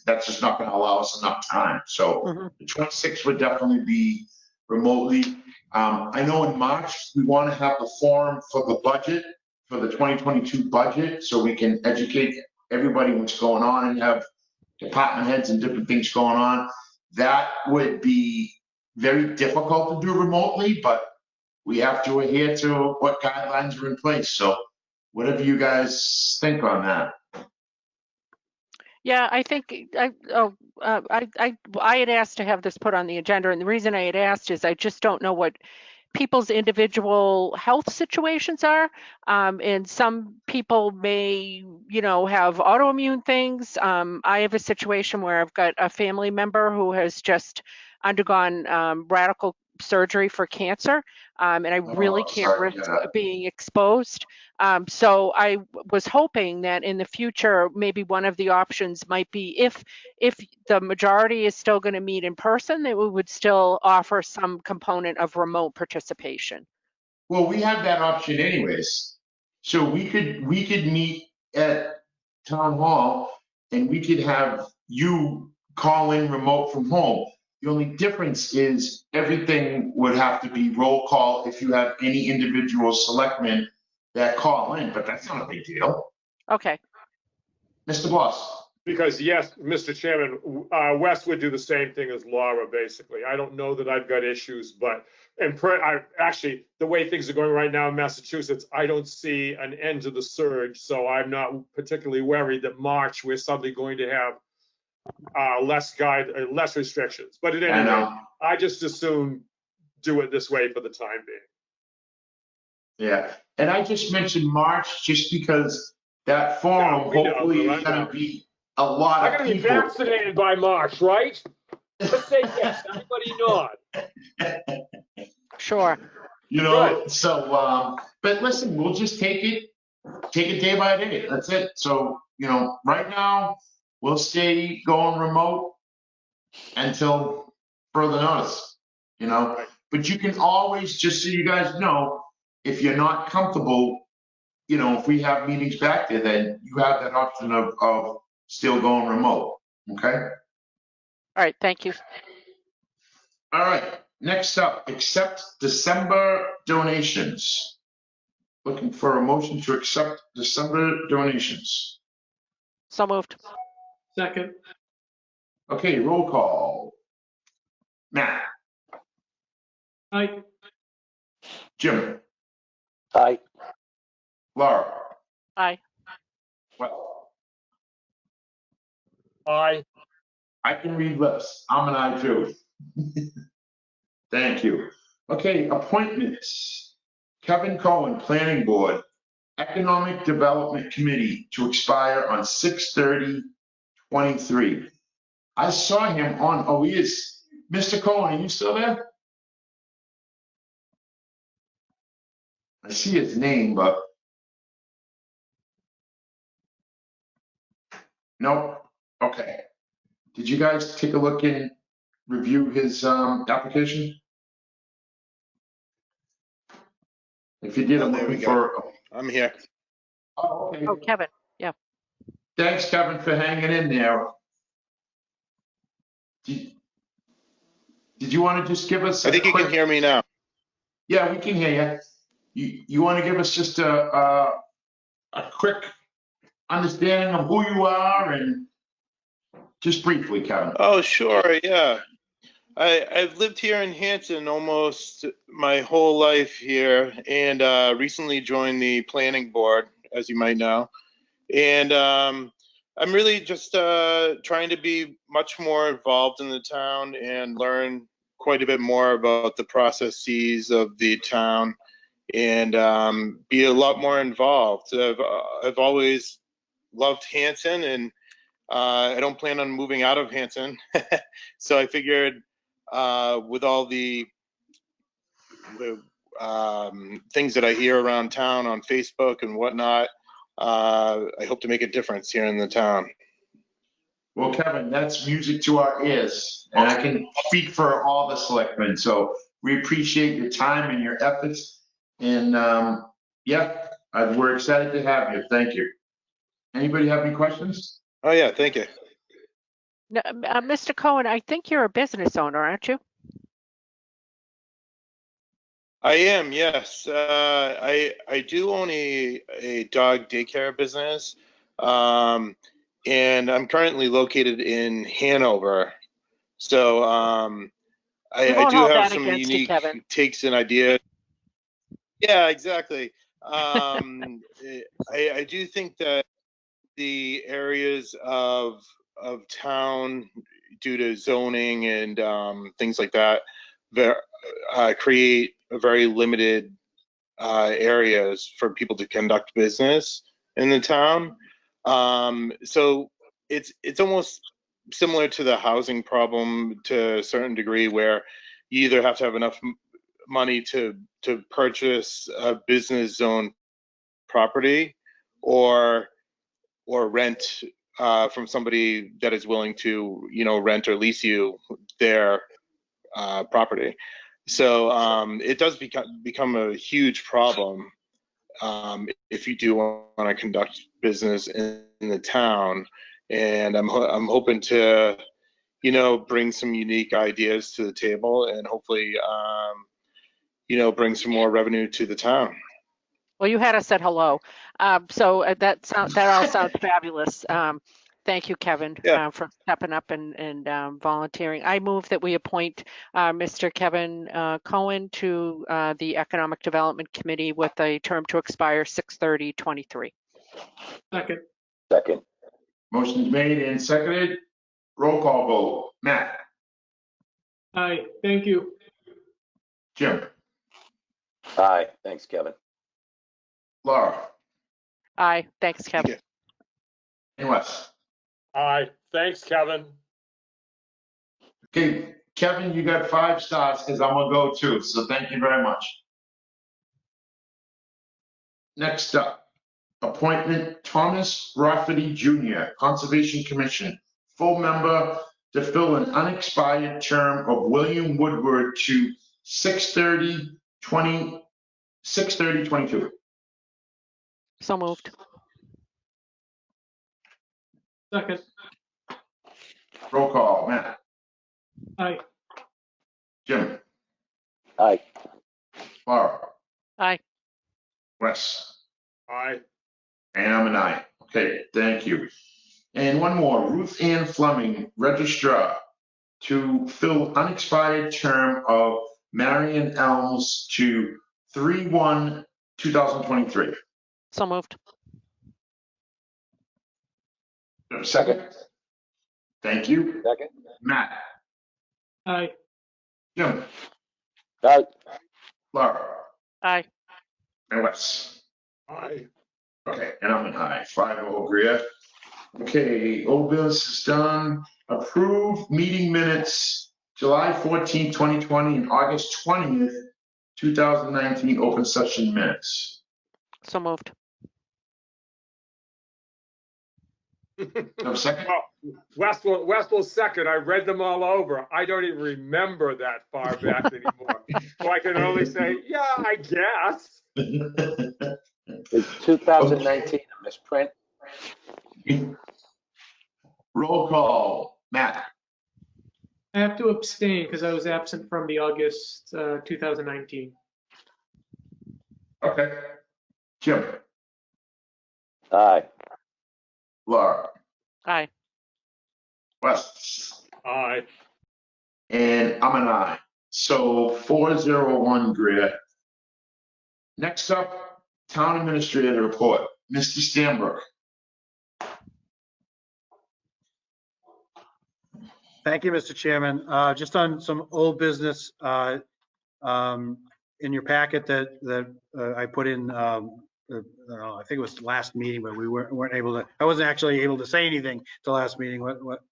that's just not going to allow us enough time. So the 26th would definitely be remotely. I know in March, we want to have the forum for the budget, for the 2022 budget, so we can educate everybody what's going on and have department heads and different things going on. That would be very difficult to do remotely, but we have to adhere to what guidelines are in place. So whatever you guys think on that. Yeah, I think I had asked to have this put on the agenda, and the reason I had asked is I just don't know what people's individual health situations are. And some people may, have autoimmune things. I have a situation where I've got a family member who has just undergone radical surgery for cancer, and I really can't sorry to risk hear that. being exposed. So I was hoping that in the future, maybe one of the options might be if the majority is still going to meet in person, that we would still offer some component of remote participation. Well, we have that option anyways. So we could meet at town hall and we could have you call in remote from home. The only difference is everything would have to be roll call if you have any individual selectmen that call in, but that's not a big deal. Okay. Mr. Bloss. Because yes, Mr. Chairman, Wes would do the same thing as Laura, basically. I don't know that I've got issues, but actually, the way things are going right now in Massachusetts, I don't see an end to the surge. So I'm not particularly worried that March we're suddenly going to have less restrictions. But at any rate, I just assume do it this way for the time being. Yeah, and I just mentioned March just because that forum hopefully is going to be a lot of people. I'm going to be vaccinated by March, right? Let's say yes. Everybody nod. Sure. You know, so, but listen, we'll just take it day by day. That's it. So, you know, right now we'll stay going remote until further notice, you know, but you can always, just so you guys know, if you're not comfortable, you know, if we have meetings back there, then you have that option of still going remote. Okay. All right. Thank you. All right. Next up, accept December donations. Looking for a motion to accept December donations. So moved. Second. Okay, roll call. Matt. Aye. Jim. Aye. Laura. Aye. Well, Aye. I can read lips. I'm an aye too. Thank you. Okay, appointments. Kevin Cohen, Planning Board, Economic Development Committee to expire on 6/30/23. I saw him on, oh, he is. Mr. Cohen, are you still there? I see his name, but. Nope. Okay. Did you guys take a look and review his application? If you did, I'm there we looking go. for. I'm here. Oh, okay. Oh, Kevin. Yeah. Thanks, Kevin, for hanging in there. Did you want to just give us? I think you can hear me now. Yeah, we can hear you. You want to give us just a quick understanding of who you are and just briefly, Kevin. Oh, sure. Yeah. I've lived here in Hanson almost my whole life here, and recently joined the planning board, as you might know. And I'm really just trying to be much more involved in the town and learn quite a bit more about the processes of the town, and be a lot more involved. I've always loved Hanson, and I don't plan on moving out of Hanson. So I figured with all the things that I hear around town on Facebook and whatnot, I hope to make a difference here in the town. Well, Kevin, that's music to our ears, and I can speak for all the selectmen. So we appreciate your time and your efforts, and yeah, we're excited to have you. Thank you. Anybody have any questions? Oh yeah, thank you. No, Mr. Cohen, I think you're a business owner, aren't you? I am, yes. I do own a dog daycare business, and I'm currently located in Hanover. So I do have some unique takes and ideas. Yeah, exactly. I do think that the areas of town, due to zoning and things like that, create a very limited areas for people to conduct business in the town. So it's almost similar to the housing problem to a certain degree, where you either have to have enough money to purchase a business zone property or rent from somebody that is willing to, rent or lease you their property. So it does become a huge problem if you do want to conduct business in the town. And I'm hoping to, bring some unique ideas to the table and hopefully, bring some more revenue to the town. Well, you had us at hello. So that all sounds fabulous. Thank you, Kevin, Yeah. for stepping up and volunteering. I move that we appoint Mr. Kevin Cohen to the Economic Development Committee with a term to expire 6/30/23. Second. Second. Motion's made and seconded. Roll call vote. Matt, Aye, thank you. Jim, Aye. Thanks, Kevin. Laura, Aye, thanks, Kevin. and Wes. Aye, thanks, Kevin. Okay, Kevin, you got 5 stars because I'm gonna go too, so thank you very much. Next up, appointment Thomas Rafferty Jr., Conservation Commission, full member to fill an unexpired term of William Woodward to 6/30/22. So moved. Second. Roll call, Matt, Aye. Jim, Aye. Laura, Aye. Wes, Aye. and I'm an aye. Okay, thank you. And one more, Ruth Ann Fleming, Registrar, to fill unexpired term of Marion Elms to 3/1/2023. So moved. Second? Thank you. Second. Matt, Aye. Jim, Aye. Laura, Aye. and Wes. Aye. Okay, and I'm an aye. 5-0, Greer. Okay, old business is done. Approve meeting minutes, July 14th, 2020, and August 20th, 2019, open session minutes. So moved. Have a second? Oh, Wes will second. I read them all over. I don't even remember that far back anymore. So I can only say, yeah, I guess. Is 2019 a misprint? Roll call, Matt, I have to abstain because I was absent from the August 2019. okay. Jim, Aye. Laura, Aye. Wes, Aye. and I'm an aye. So 4-0-1, Greer. Next up, Town Administrator Report, Mr. Stanbrook. Thank you, Mr. Chairman. Just on some old business, in your packet that I put in, I think it was the last meeting, but we weren't able to, I wasn't actually able to say anything the last meeting.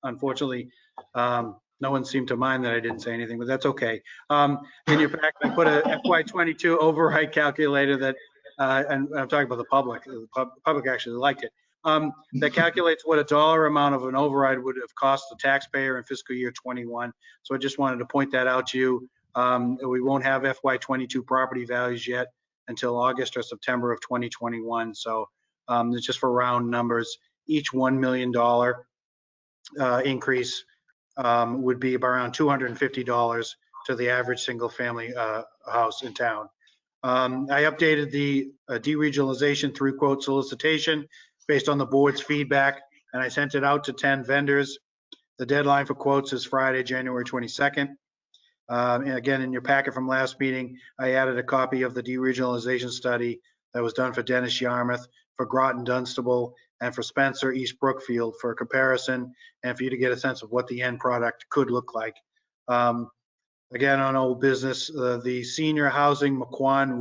Unfortunately, no one seemed to mind that I didn't say anything, but that's okay. In your packet, I put a FY22 override calculator that, and I'm talking about the public. The public actually liked it. That calculates what a dollar amount of an override would have cost the taxpayer in fiscal year 21. So I just wanted to point that out to you. We won't have FY22 property values yet until August or September of 2021. So it's just for round numbers. Each $1 million increase would be around $250 to the average single family house in town. I updated the deregionalization through quote solicitation based on the board's feedback, and I sent it out to 10 vendors. The deadline for quotes is Friday, January 22nd. And again, in your packet from last meeting, I added a copy of the deregionalization study that was done for Dennis Yarmouth, for Groton Dunstable, and for Spencer East Brookfield for comparison, and for you to get a sense of what the end product could look like. Again, on old business, the senior housing McQuan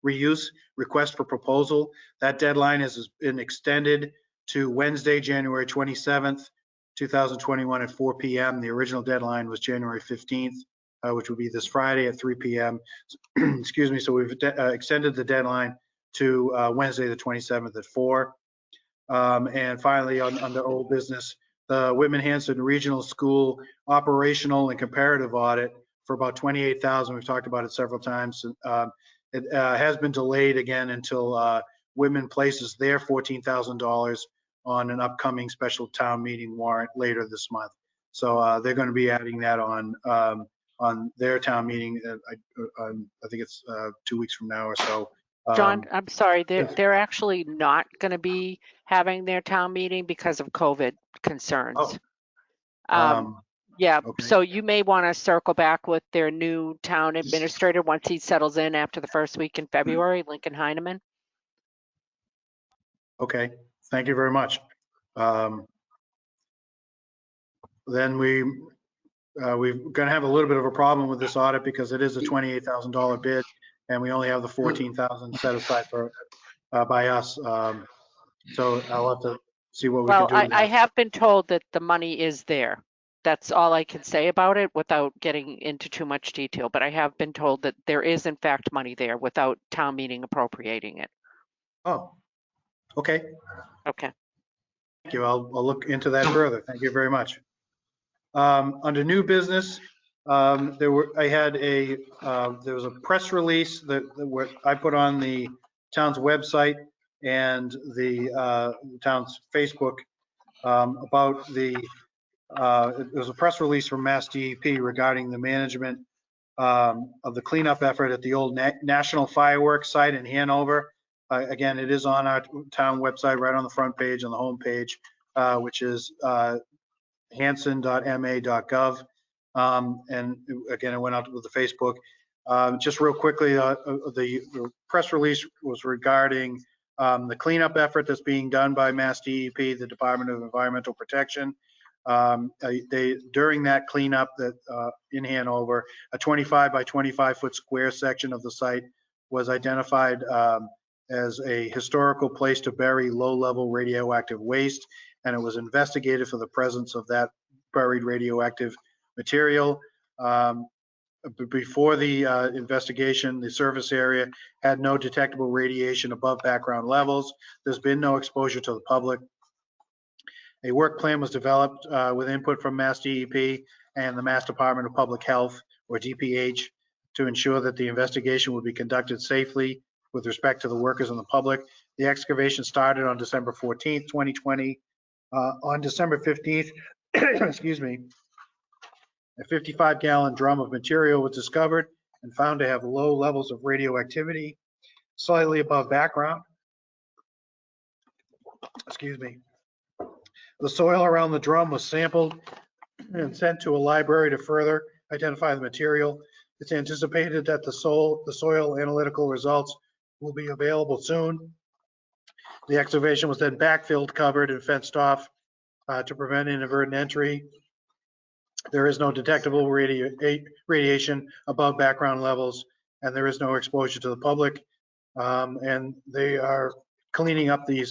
reuse request for proposal, that deadline has been extended to Wednesday, January 27th, 2021 at 4 p.m. The original deadline was January 15th. which would be this Friday at 3 p.m. Excuse me. So we've extended the deadline to Wednesday, the 27th at 4. And finally, under old business, the Whitman Hanson Regional School operational and comparative audit for about $28,000. We've talked about it several times. It has been delayed again until Whitman places their $14,000 on an upcoming special town meeting warrant later this month. So they're going to be adding that on their town meeting. I think it's 2 weeks from now or so. John, I'm sorry, they're actually not going to be having their town meeting because of COVID concerns. Yeah, okay. so you may want to circle back with their new town administrator once he settles in after the first week in February, Lincoln Heineman. Okay, thank you very much. Then we're going to have a little bit of a problem with this audit because it is a $28,000 bid, and we only have the $14,000 set aside for by us. So I'll have to see what we can do. Well, I have been told that the money is there. That's all I can say about it without getting into too much detail. But I have been told that there is in fact money there without town meeting appropriating it. Oh, okay. Okay. Thank you. I'll look into that further. Thank you very much. Under new business, there was a press release that I put on the town's website and the town's Facebook about it was a press release from Mass DEP regarding the management of the cleanup effort at the old National Fireworks site in Hanover. Again, it is on our town website, right on the front page, on the home page, which is hanson.ma.gov. And again, it went out with the Facebook. Just real quickly, the press release was regarding the cleanup effort that's being done by Mass DEP, the Department of Environmental Protection. During that cleanup in Hanover, a 25 by 25 foot square section of the site was identified as a historical place to bury low-level radioactive waste, and it was investigated for the presence of that buried radioactive material. Before the investigation, the surface area had no detectable radiation above background levels. There's been no exposure to the public. A work plan was developed with input from Mass DEP and the Mass Department of Public Health, or DPH, to ensure that the investigation would be conducted safely with respect to the workers and the public. The excavation started on December 14th, 2020. On December 15th, excuse me, a 55-gallon drum of material was discovered and found to have low levels of radioactivity, slightly above background. Excuse me. The soil around the drum was sampled and sent to a library to further identify the material. It's anticipated that the soil analytical results will be available soon. The excavation was then backfilled, covered, and fenced off to prevent inadvertent entry. There is no detectable radiation above background levels, and there is no exposure to the public. And they are cleaning up the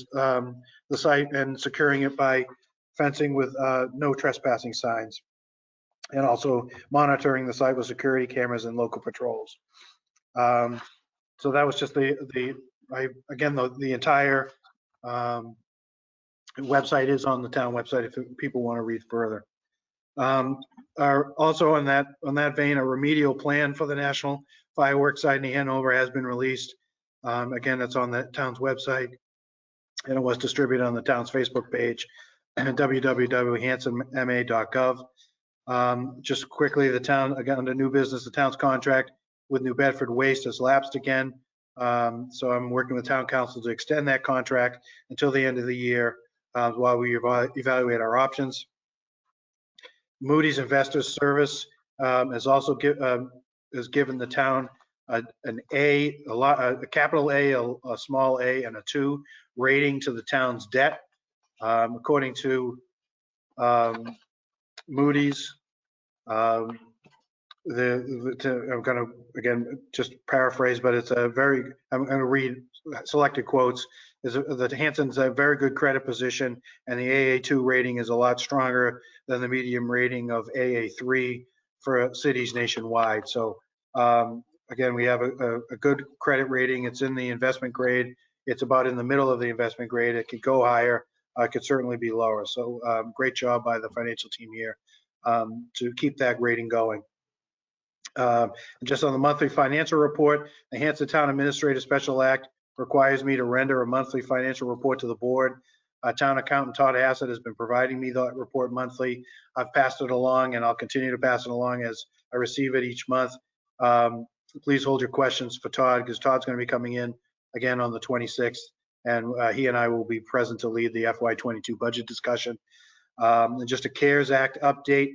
site and securing it by fencing with no trespassing signs, and also monitoring the site with security cameras and local patrols. So that was just the entire website is on the town website if people want to read further. Also on that vein, a remedial plan for the National Fireworks site in Hanover has been released. Again, that's on the town's website, and it was distributed on the town's Facebook page, www.hansonma.gov. Just quickly, the town, again, under new business, the town's contract with New Bedford Waste has lapsed again. So I'm working with town council to extend that contract until the end of the year while we evaluate our options. Moody's Investors Service has also has given the town an A, a capital A, a small a, and a 2 rating to the town's debt. According to Moody's, I'm going to, again, just paraphrase, but it's I'm going to read selected quotes. The Hanson's a very good credit position, and the AA2 rating is a lot stronger than the medium rating of AA3 for cities nationwide. So again, we have a good credit rating. It's in the investment grade. It's about in the middle of the investment grade. It could go higher. It could certainly be lower. So great job by the financial team here to keep that rating going. Just on the monthly financial report, the Hanson Town Administrative Special Act requires me to render a monthly financial report to the board. Town accountant Todd Hassett has been providing me that report monthly. I've passed it along and I'll continue to pass it along as I receive it each month. Please hold your questions for Todd because Todd's going to be coming in again on the 26th, and he and I will be present to lead the FY22 budget discussion. And just a CARES Act update.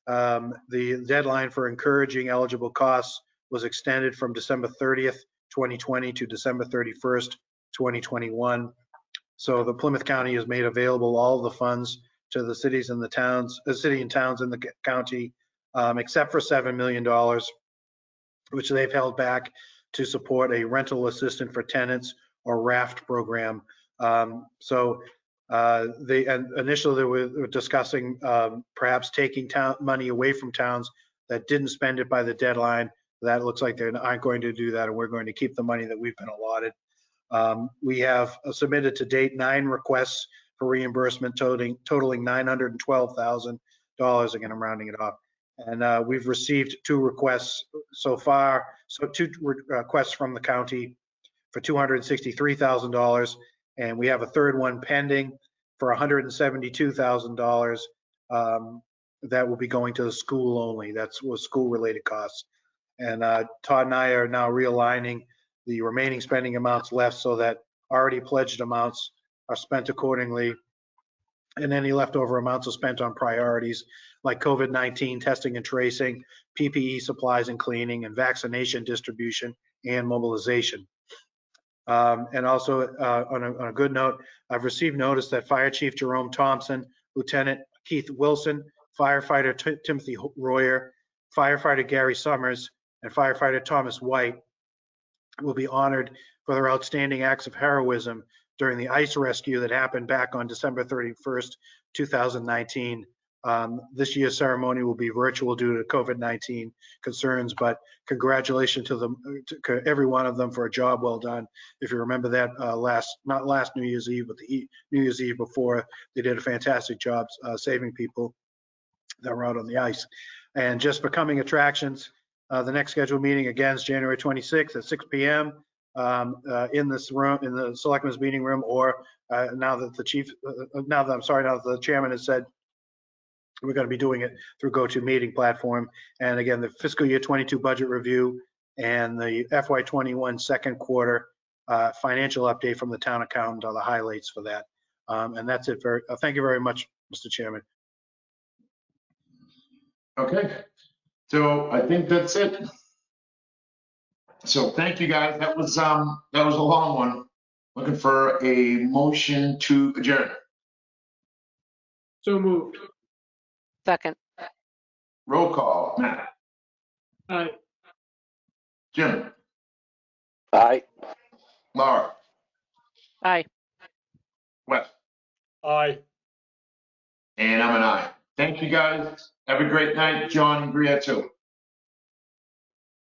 The deadline for encouraging eligible costs was extended from December 30th, 2020 to December 31st, 2021. So the Plymouth County has made available all the funds to the cities and the towns, city and towns in the county, except for $7 million, which they've held back to support a rental assistance for tenants or RAFT program. Initially they were discussing perhaps taking money away from towns that didn't spend it by the deadline. That looks like they aren't going to do that, and we're going to keep the money that we've been allotted. We have submitted to date 9 requests for reimbursement totaling $912,000. Again, I'm rounding it off. And we've received 2 requests so far. So 2 requests from the county for $263,000. And we have a 3rd one pending for $172,000 that will be going to the school only. That's school related costs. And Todd and I are now realigning the remaining spending amounts left so that already pledged amounts are spent accordingly. And any leftover amounts are spent on priorities like COVID-19 testing and tracing, PPE supplies and cleaning, and vaccination distribution and mobilization. And also on a good note, I've received notice that Fire Chief Jerome Thompson, Lieutenant Keith Wilson, Firefighter Timothy Royer, Firefighter Gary Summers, and Firefighter Thomas White will be honored for their outstanding acts of heroism during the ice rescue that happened back on December 31st, 2019. This year's ceremony will be virtual due to COVID-19 concerns, but congratulations to them, to every one of them, for a job well done. If you remember that not last New Year's Eve, but the New Year's Eve before, they did a fantastic job saving people that were out on the ice. And just becoming attractions, the next scheduled meeting again is January 26th at 6 p.m. In this room, in the Selectmen's meeting room, or now that the chairman has said we're going to be doing it through GoToMeeting platform. And again, the fiscal year 22 budget review and the FY21 second quarter financial update from the town accountant are the highlights for that. And that's it. Thank you very much, Mr. Chairman. Okay, so I think that's it. So thank you, guys. That was a long one. Looking for a motion to adjourn. So moved. Second. Roll call. Matt. Aye. Jim. Aye. Laura. Aye. Wes. Aye. And I'm an aye. Thank you, guys. Have a great night. John and Bria too.